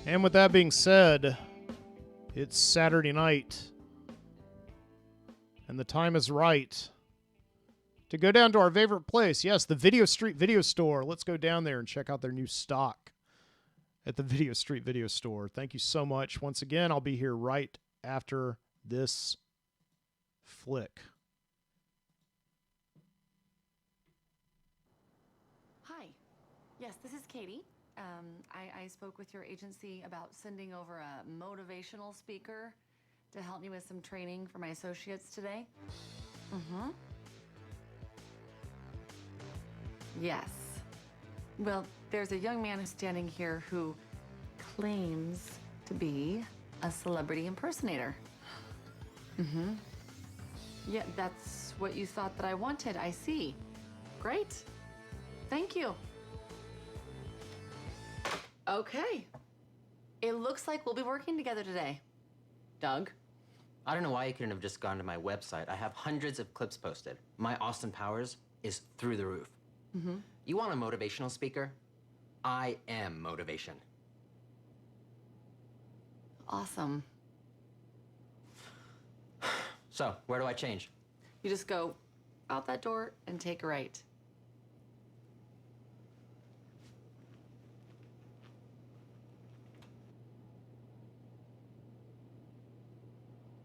And with that being said, it's Saturday night, and the time is right to go down to our favorite place. Yes, the Video Street Video Store. Let's go down there and check out their new stock at the Video Street Video Store. Thank you so much. Once again, I'll be here right after this flick. Hi. Yes, this is Katie. I spoke with your agency about sending over a motivational speaker to help me with some training for my associates today. Mm-hmm. Yes. Well, there's a young man who's standing here who claims to be a celebrity impersonator. Mm-hmm. Yeah, that's what you thought that I wanted. I see. Great. Thank you. Okay. It looks like we'll be working together today. Doug? I don't know why you couldn't have just gone to my website. I have hundreds of clips posted. My Austin Powers is through the roof. Mm-hmm. You want a motivational speaker? I am motivation. Awesome. So, where do I change? You just go out that door and take a right.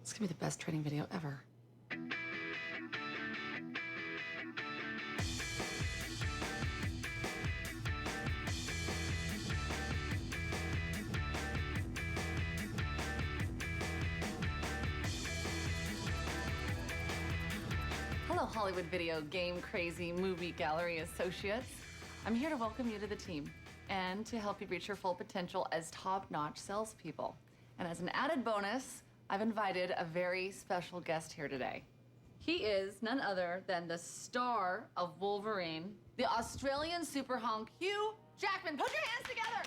It's gonna be the best training video ever. Hello, Hollywood Video Game Crazy Movie Gallery Associates. I'm here to welcome you to the team and to help you reach your full potential as top-notch salespeople. And as an added bonus, I've invited a very special guest here today. He is none other than the star of Wolverine, the Australian super hunk, Hugh Jackman. Put your hands together!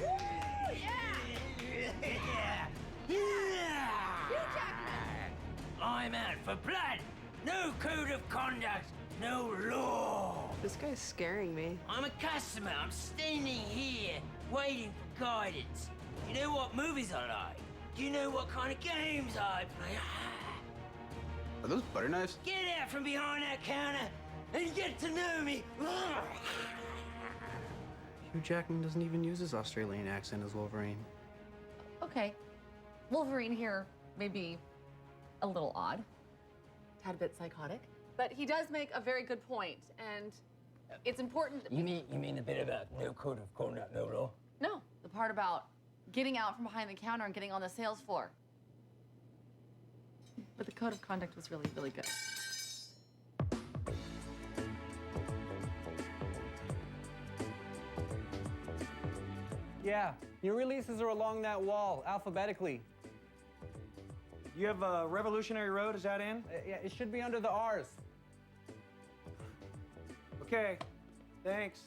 Woo! Yeah! Hugh Jackman! I'm out for blood. No code of conduct, no law. This guy's scaring me. I'm a customer. I'm standing here waiting for guidance. You know what movies I like? Do you know what kind of games I play? Are those butter knives? Get out from behind that counter and get to know me. Hugh Jackman doesn't even use his Australian accent as Wolverine. Okay, Wolverine here may be a little odd, tad bit psychotic, but he does make a very good point, and it's important. You mean the bit about no code of conduct, no law? No, the part about getting out from behind the counter and getting on the sales floor. But the code of conduct was really, really good. Yeah, your releases are along that wall, alphabetically. You have Revolutionary Road, is that in? Yeah, it should be under the R's. Okay, thanks.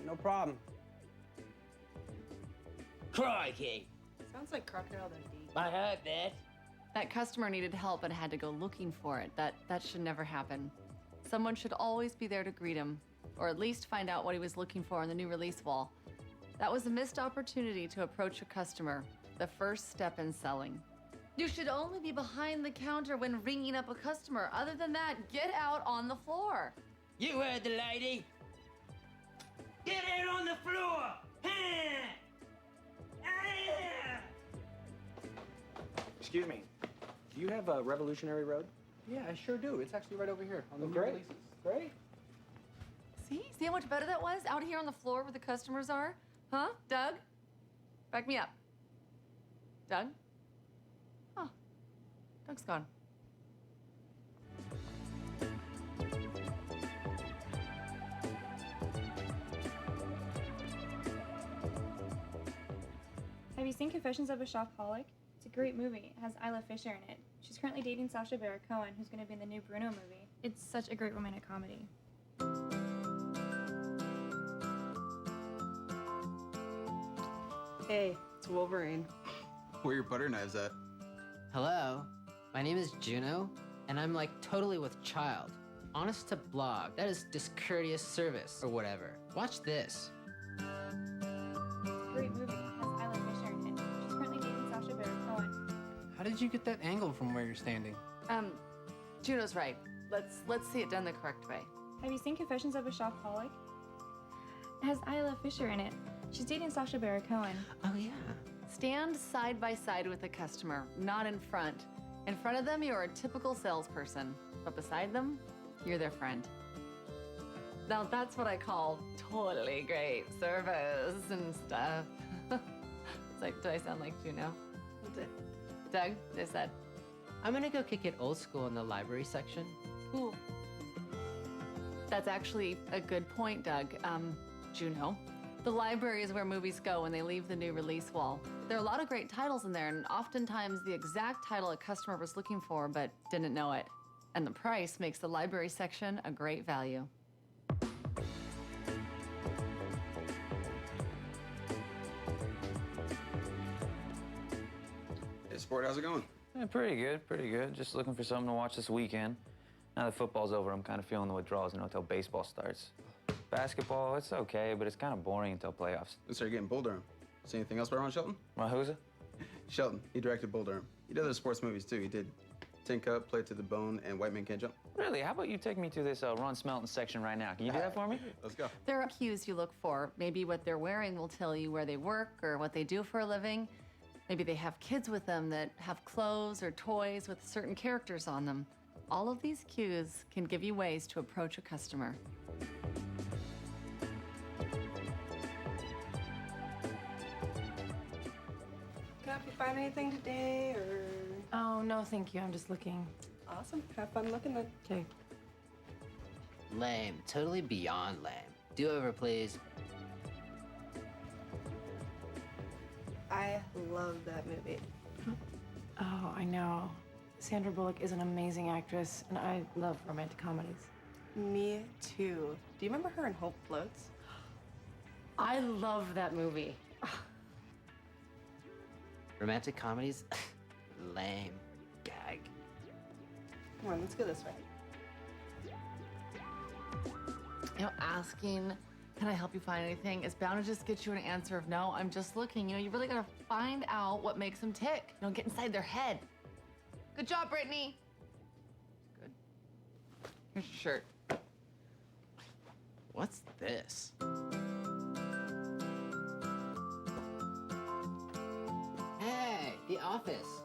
No problem. Crikey. Sounds like Crocodile Dundee. I heard that. That customer needed help and had to go looking for it. That should never happen. Someone should always be there to greet him, or at least find out what he was looking for on the new release wall. That was a missed opportunity to approach a customer, the first step in selling. You should only be behind the counter when ringing up a customer. Other than that, get out on the floor. You heard the lady. Get out on the floor. Excuse me, do you have Revolutionary Road? Yeah, I sure do. It's actually right over here on the new Great. releases. Great. See how much better that was? Out here on the floor where the customers are? Huh, Doug? Back me up. Doug? Oh, Doug's gone. Have you seen Confessions of a Shopaholic? It's a great movie. It has Isla Fisher in it. She's currently dating Sacha Baron Cohen, who's going to be in the new Bruno movie. It's such a great romantic comedy. Hey, it's Wolverine. Where are your butter knives at? Hello, my name is Juno, and I'm like totally with child. Honest to blog, that is discourteous service or whatever. Watch this. Great movie. It has Isla Fisher in it. She's currently dating Sacha Baron Cohen. How did you get that angle from where you're standing? Juno's right. Let's see it done the correct way. Have you seen Confessions of a Shopaholic? It has Isla Fisher in it. She's dating Sacha Baron Cohen. Oh yeah. Stand side by side with the customer, not in front. In front of them, you're a typical salesperson, but beside them, you're their friend. Now that's what I call totally great service and stuff. It's like, do I sound like Juno? Doug, I said. I'm gonna go kick it old school in the library section. Cool. That's actually a good point, Doug. Juno. The library is where movies go when they leave the new release wall. There are a lot of great titles in there, and oftentimes the exact title a customer was looking for but didn't know it. And the price makes the library section a great value. Hey, Sport, how's it going? Yeah, pretty good, pretty good. Just looking for something to watch this weekend. Now that football's over, I'm kind of feeling the withdrawals, until baseball starts. Basketball, it's okay, but it's kind of boring until playoffs. Let's start getting Bull Durham. See anything else by Ron Shelton? Well, who's it? Shelton. He directed Bull Durham. He did other sports movies, too. He did Tin Cup, Play to the Bone, and White Men Can't Jump. Really? How about you take me to this Ron Smelton section right now? Can you do that for me? Let's go. There are cues you look for. Maybe what they're wearing will tell you where they work or what they do for a living. Maybe they have kids with them that have clothes or toys with certain characters on them. All of these cues can give you ways to approach a customer. Can I help you find anything today, or? Oh, no, thank you. I'm just looking. Awesome. Have fun looking then. Okay. Lame. Totally beyond lame. Do over, please. I love that movie. Oh, I know. Sandra Bullock is an amazing actress, and I love romantic comedies. Me too. Do you remember her in Hope Floats? I love that movie. Romantic comedies? Lame. Gag. Come on, let's go this way. You know, asking, can I help you find anything, is bound to just get you an answer of no, I'm just looking. You know, you really gotta find out what makes them tick. You know, get inside their head. Good job, Brittany. Good. Here's your shirt. What's this? Hey, The Office.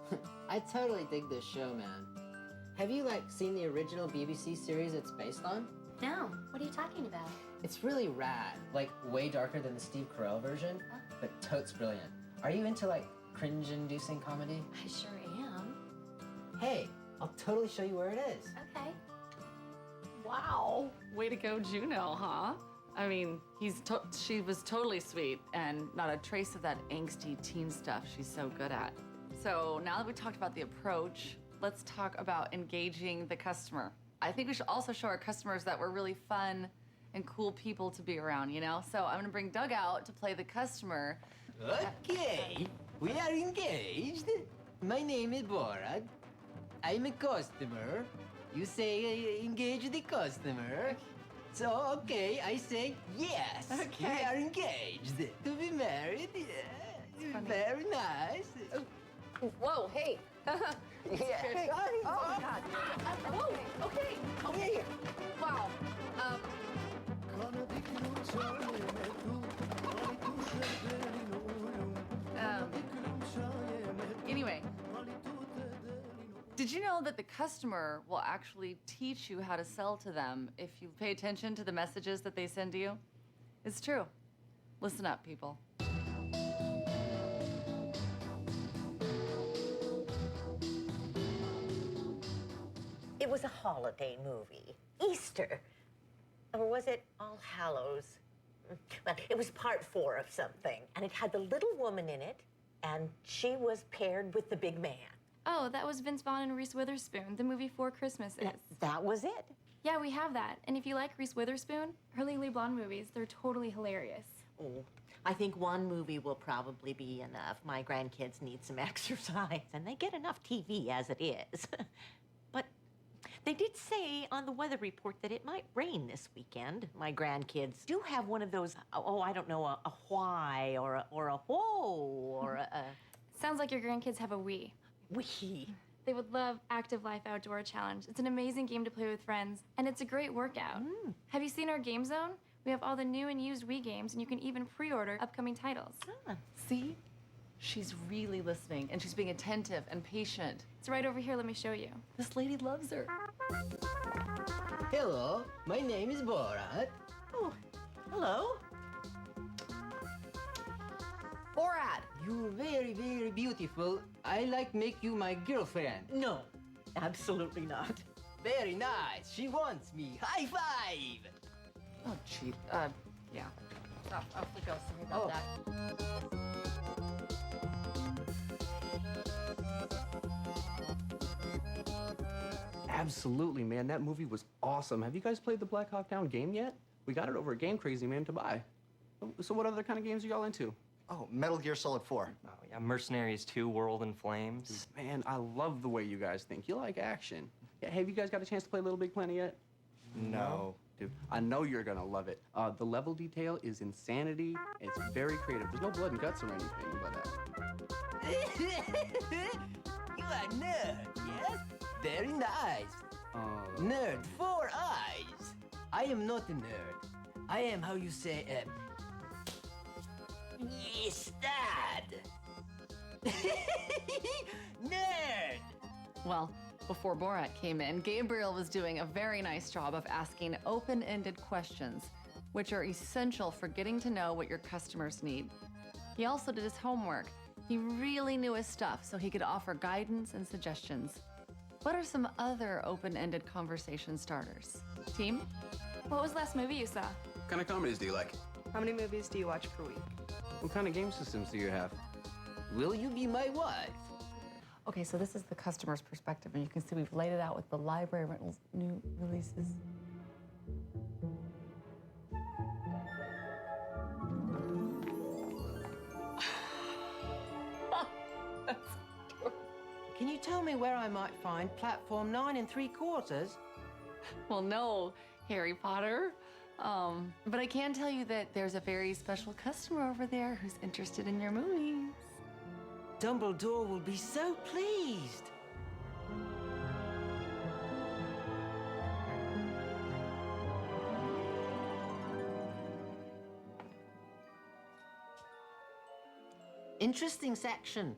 I totally dig this show, man. Have you, seen the original BBC series it's based on? No. What are you talking about? It's really rad. Way darker than the Steve Carell version, but totes brilliant. Are you into, cringe-inducing comedy? I sure am. Hey, I'll totally show you where it is. Okay. Wow. Way to go, Juno, huh? I mean, she was totally sweet and not a trace of that angsty teen stuff she's so good at. So now that we talked about the approach, let's talk about engaging the customer. I think we should also show our customers that we're really fun and cool people to be around, you know? So I'm gonna bring Doug out to play the customer. Okay, we are engaged. My name is Borat. I'm a customer. You say engage the customer. So, okay, I say yes. Okay. We are engaged. To be married, yeah. Very nice. Whoa, hey. Yeah. Sorry. Oh, God. Whoa, okay. Okay. Wow. Anyway, did you know that the customer will actually teach you how to sell to them if you pay attention to the messages that they send to you? It's true. Listen up, people. It was a holiday movie. Easter. Or was it All Hallows? Well, it was part 4 of something, and it had the little woman in it, and she was paired with the big man. Oh, that was Vince Vaughn and Reese Witherspoon, the movie 4 Christmases. That was it? Yeah, we have that. And if you like Reese Witherspoon, her Legally Blonde movies, they're totally hilarious. Oh, I think one movie will probably be enough. My grandkids need some exercise, and they get enough TV as it is. But they did say on the weather report that it might rain this weekend. My grandkids do have one of those, I don't know, a why or a whoa or a... Sounds like your grandkids have a Wii. Wii. They would love Active Life Outdoor Challenge. It's an amazing game to play with friends, and it's a great workout. Have you seen our game zone? We have all the new and used Wii games, and you can even pre-order upcoming titles. See? She's really listening, and she's being attentive and patient. It's right over here. Let me show you. This lady loves her. Hello, my name is Borat. Oh, hello. Borat! You're very, very beautiful. I like make you my girlfriend. No, absolutely not. Very nice. She wants me. High five! Oh, gee. Yeah. Off we go. Sorry about that. Absolutely, man. That movie was awesome. Have you guys played the Black Hawk Down game yet? We got it over at Game Crazy, man, to buy. So what other kind of games are y'all into? Oh, Metal Gear Solid 4. Oh, yeah, Mercenaries 2, World in Flames. Man, I love the way you guys think. You like action. Yeah, have you guys got a chance to play Little Big Planet yet? No. Dude, I know you're gonna love it. The level detail is insanity. It's very creative. There's no blood and guts or anything, but You are nerd, yes? Very nice. Nerd, 4 eyes. I am not a nerd. I am, how you say, yes, dad. Nerd! Well, before Borat came in, Gabriel was doing a very nice job of asking open-ended questions, which are essential for getting to know what your customers need. He also did his homework. He really knew his stuff, so he could offer guidance and suggestions. What are some other open-ended conversation starters? Team? What was the last movie you saw? What kind of comedies do you like? How many movies do you watch per week? what kind of game systems do you have? Will you be my wife? Okay, so this is the customer's perspective, and you can see we've laid it out with the library rentals, new releases. Can you tell me where I might find platform 9 3/4? Well, no, Harry Potter. But I can tell you that there's a very special customer over there who's interested in your movies. Dumbledore will be so pleased. Interesting section.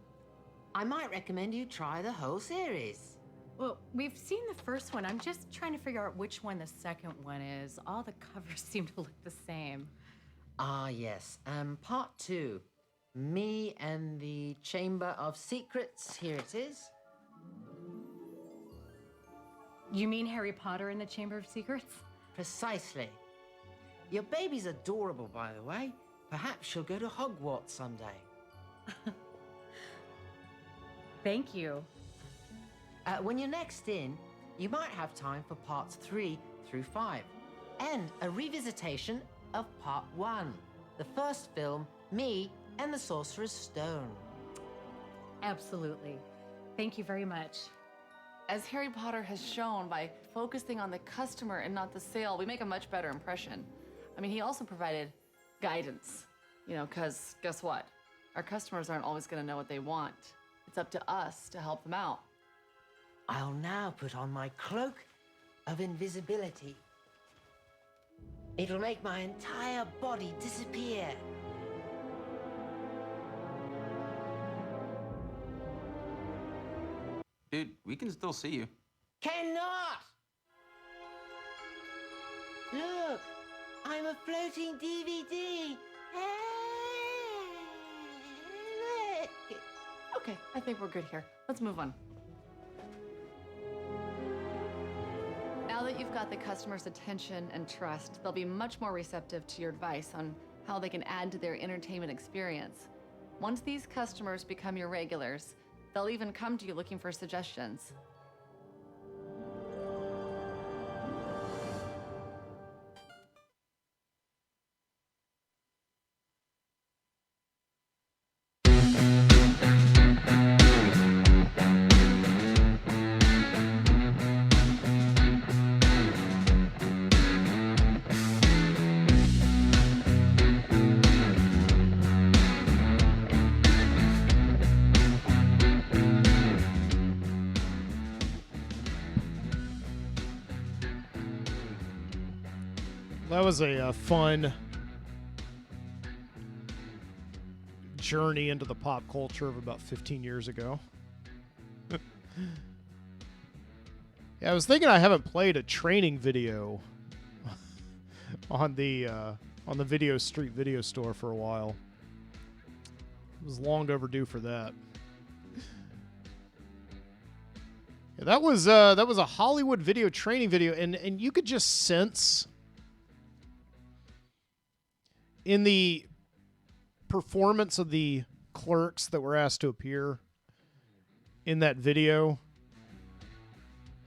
I might recommend you try the whole series. Well, we've seen the first one. I'm just trying to figure out which one the second one is. All the covers seem to look the same. Ah, yes. Part 2. Me and the Chamber of Secrets. Here it is. You mean Harry Potter and the Chamber of Secrets? Precisely. Your baby's adorable, by the way. Perhaps she'll go to Hogwarts someday. Thank you. When you're next in, you might have time for parts 3 through 5, and a revisitation of part 1, the first film, Me and the Sorcerer's Stone. Absolutely. Thank you very much. As Harry Potter has shown, by focusing on the customer and not the sale, we make a much better impression. I mean, he also provided guidance, you know, because guess what? Our customers aren't always going to know what they want. It's up to us to help them out. I'll now put on my cloak of invisibility. It'll make my entire body disappear. Dude, we can still see you. Cannot! Look, I'm a floating DVD. Okay, I think we're good here. Let's move on. you've got the customer's attention and trust, they'll be much more receptive to your advice on how they can add to their entertainment experience. Once these customers become your regulars, they'll even come to you looking for suggestions. That was a fun journey into the pop culture of about 15 years ago. Yeah, I was thinking I haven't played a training video on the Video Street video store for a while. It was long overdue for that. Yeah, that was a Hollywood video training video, and you could just sense in the performance of the clerks that were asked to appear in that video.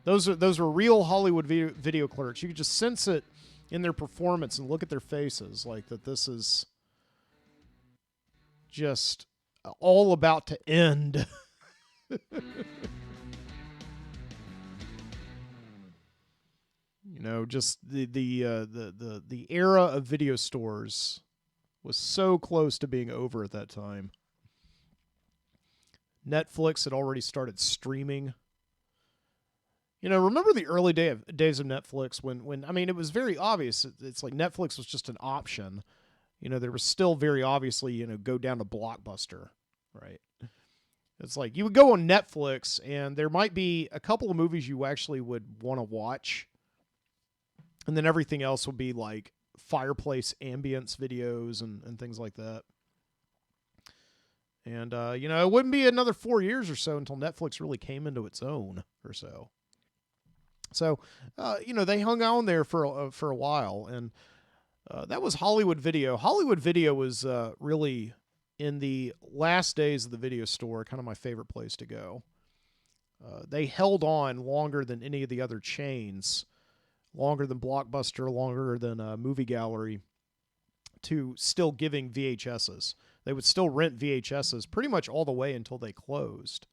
Those were real Hollywood video clerks. You could just sense it in their performance and look at their faces, like that this is just all about to end. You know, just the era of video stores was so close to being over at that time. Netflix had already started streaming. You know, remember the early days of Netflix when I mean, it was very obvious. It's like Netflix was just an option. You know, there was still very obviously, you know, go down to Blockbuster, right? It's like you would go on Netflix and there might be a couple of movies you actually would want to watch. And then everything else would be like fireplace ambience videos and things like that. And, you know, it wouldn't be another 4 years or so until Netflix really came into its own or so. So, you know, they hung on there for a while. And that was Hollywood Video. Hollywood Video was really, in the last days of the video store, kind of my favorite place to go. They held on longer than any of the other chains. Longer than Blockbuster, longer than Movie Gallery, to still giving VHSs. They would still rent VHSs pretty much all the way until they closed.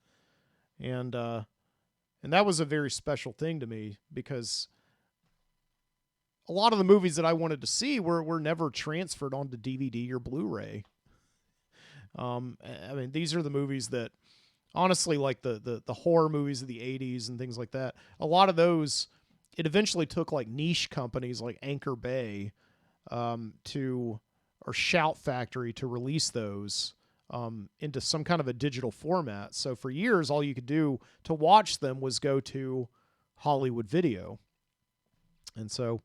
And that was a very special thing to me because a lot of the movies that I wanted to see were never transferred onto DVD or Blu-ray. I mean, these are the movies that, honestly, like the horror movies of the 80s and things like that, a lot of those, it eventually took like niche companies like Anchor Bay or Shout Factory to release those into some kind of a digital format. So for years, all you could do to watch them was go to Hollywood Video. And so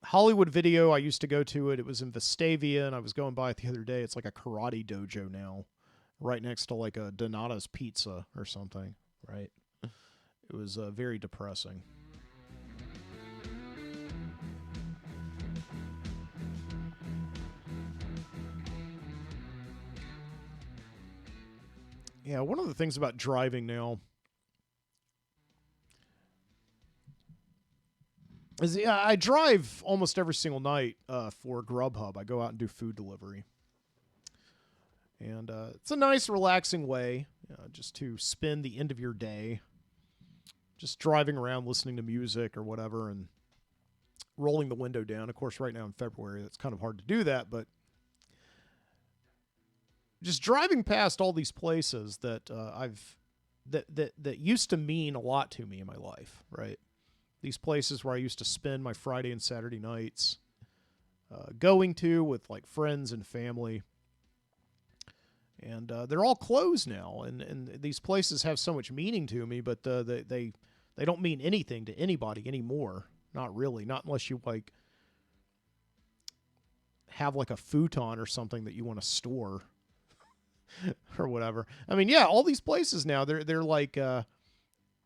Hollywood Video, I used to go to it. It was in Vestavia, and I was going by it the other day. It's like a karate dojo now, right next to like a Donato's Pizza or something, right? It was very depressing. Yeah, one of the things about driving now is, yeah, I drive almost every single night for Grubhub. I go out and do food delivery. And it's a nice, relaxing way just to spend the end of your day just driving around, listening to music or whatever, and rolling the window down. Of course, right now in February, it's kind of hard to do that, but just driving past all these places that that used to mean a lot to me in my life, right? These places where I used to spend my Friday and Saturday nights going to with like friends and family. And they're all closed now. And these places have so much meaning to me, but they don't mean anything to anybody anymore. Not really. Not unless you like have like a futon or something that you want to store or whatever. I mean, yeah, all these places now, they're like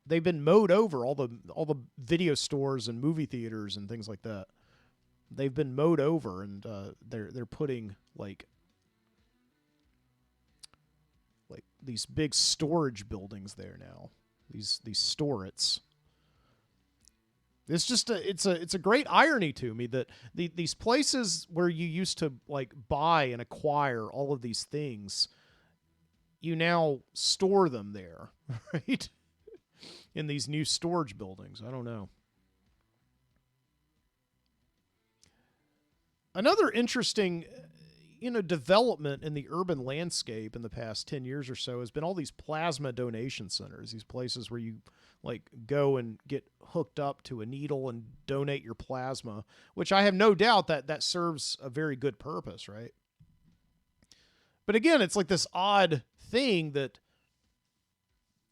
they've been mowed over. All the video stores and movie theaters and things like that. They've been mowed over, and they're putting like these big storage buildings there now. These storets. It's just it's a great irony to me that these places where you used to like buy and acquire all of these things, you now store them there, right? In these new storage buildings. I don't know. Another interesting, development in the urban landscape in the past 10 years or so has been all these plasma donation centers, these places where you like go and get hooked up to a needle and donate your plasma, which I have no doubt that serves a very good purpose, right? But again, it's like this odd thing that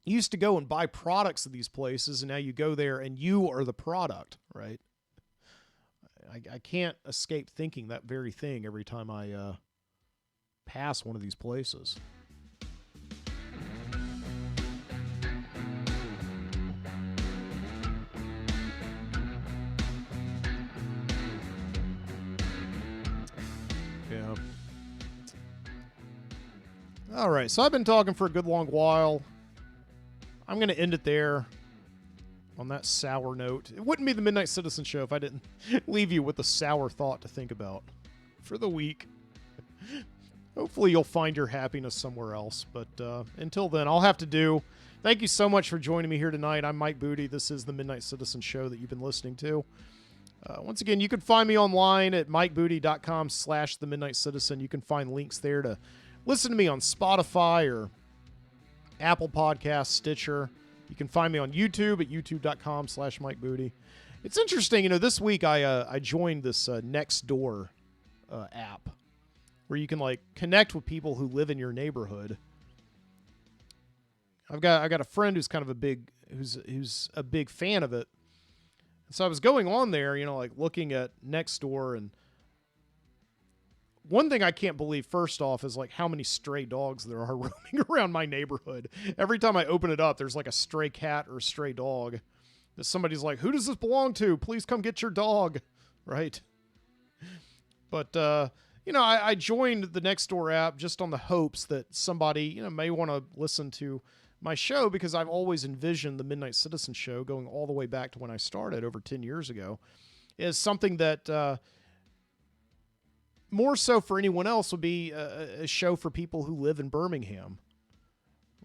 you used to go and buy products at these places, and now you go there and you are the product, right? I can't escape thinking that very thing every time I pass one of these places. Yeah. All right, so I've been talking for a good long while. I'm going to end it there on that sour note. It wouldn't be the Midnight Citizen Show if I didn't leave you with a sour thought to think about for the week. Hopefully you'll find your happiness somewhere else. But until then, I'll have to do. Thank you so much for joining me here tonight. I'm Mike Booty. This is the Midnight Citizen Show that you've been listening to. Once again, you can find me online at mikebooty.com/The Midnight Citizen. You can find links there to listen to me on Spotify or Apple Podcasts, Stitcher. You can find me on YouTube at youtube.com/MikeBooty. It's interesting, this week I joined this Nextdoor app where you can like connect with people who live in your neighborhood. I got a friend who's kind of who's a big fan of it. And so I was going on there, like looking at Nextdoor, and one thing I can't believe, first off, is like how many stray dogs there are roaming around my neighborhood. Every time I open it up, there's like a stray cat or a stray dog that somebody's like, who does this belong to? Please come get your dog, right? But, I joined the Nextdoor app just on the hopes that somebody, may want to listen to my show, because I've always envisioned the Midnight Citizen Show, going all the way back to when I started over 10 years ago, is something that more so for anyone else would be a show for people who live in Birmingham,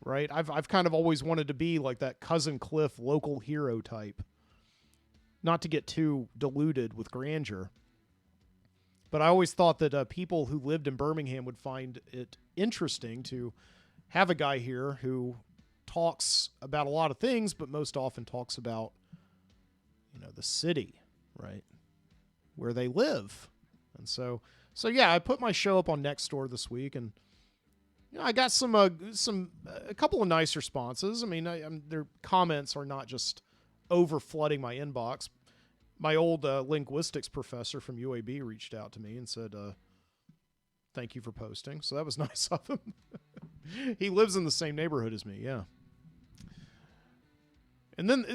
right? I've kind of always wanted to be like that Cousin Cliff local hero type, not to get too diluted with grandeur. But I always thought that people who lived in Birmingham would find it interesting to have a guy here who talks about a lot of things, but most often talks about, the city, right? Where they live. And so yeah, I put my show up on Nextdoor this week, and I got a couple of nice responses. I mean, their comments are not just over flooding my inbox. My old linguistics professor from UAB reached out to me and said, thank you for posting. So that was nice of him. He lives in the same neighborhood as me, yeah. And then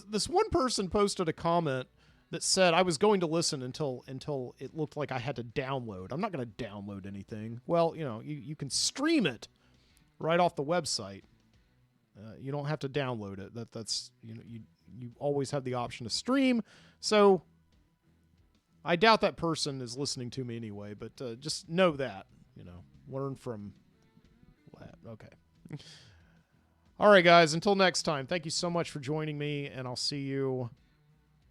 this one person posted a comment that said I was going to listen until it looked like I had to download. I'm not going to download anything. Well, you can stream it right off the website. You don't have to download it. That's you always have the option to stream. So I doubt that person is listening to me anyway, but just know that, learn from that. Okay. All right, guys, until next time, thank you so much for joining me, and I'll see you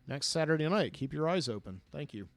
next Saturday night. Keep your eyes open. Thank you.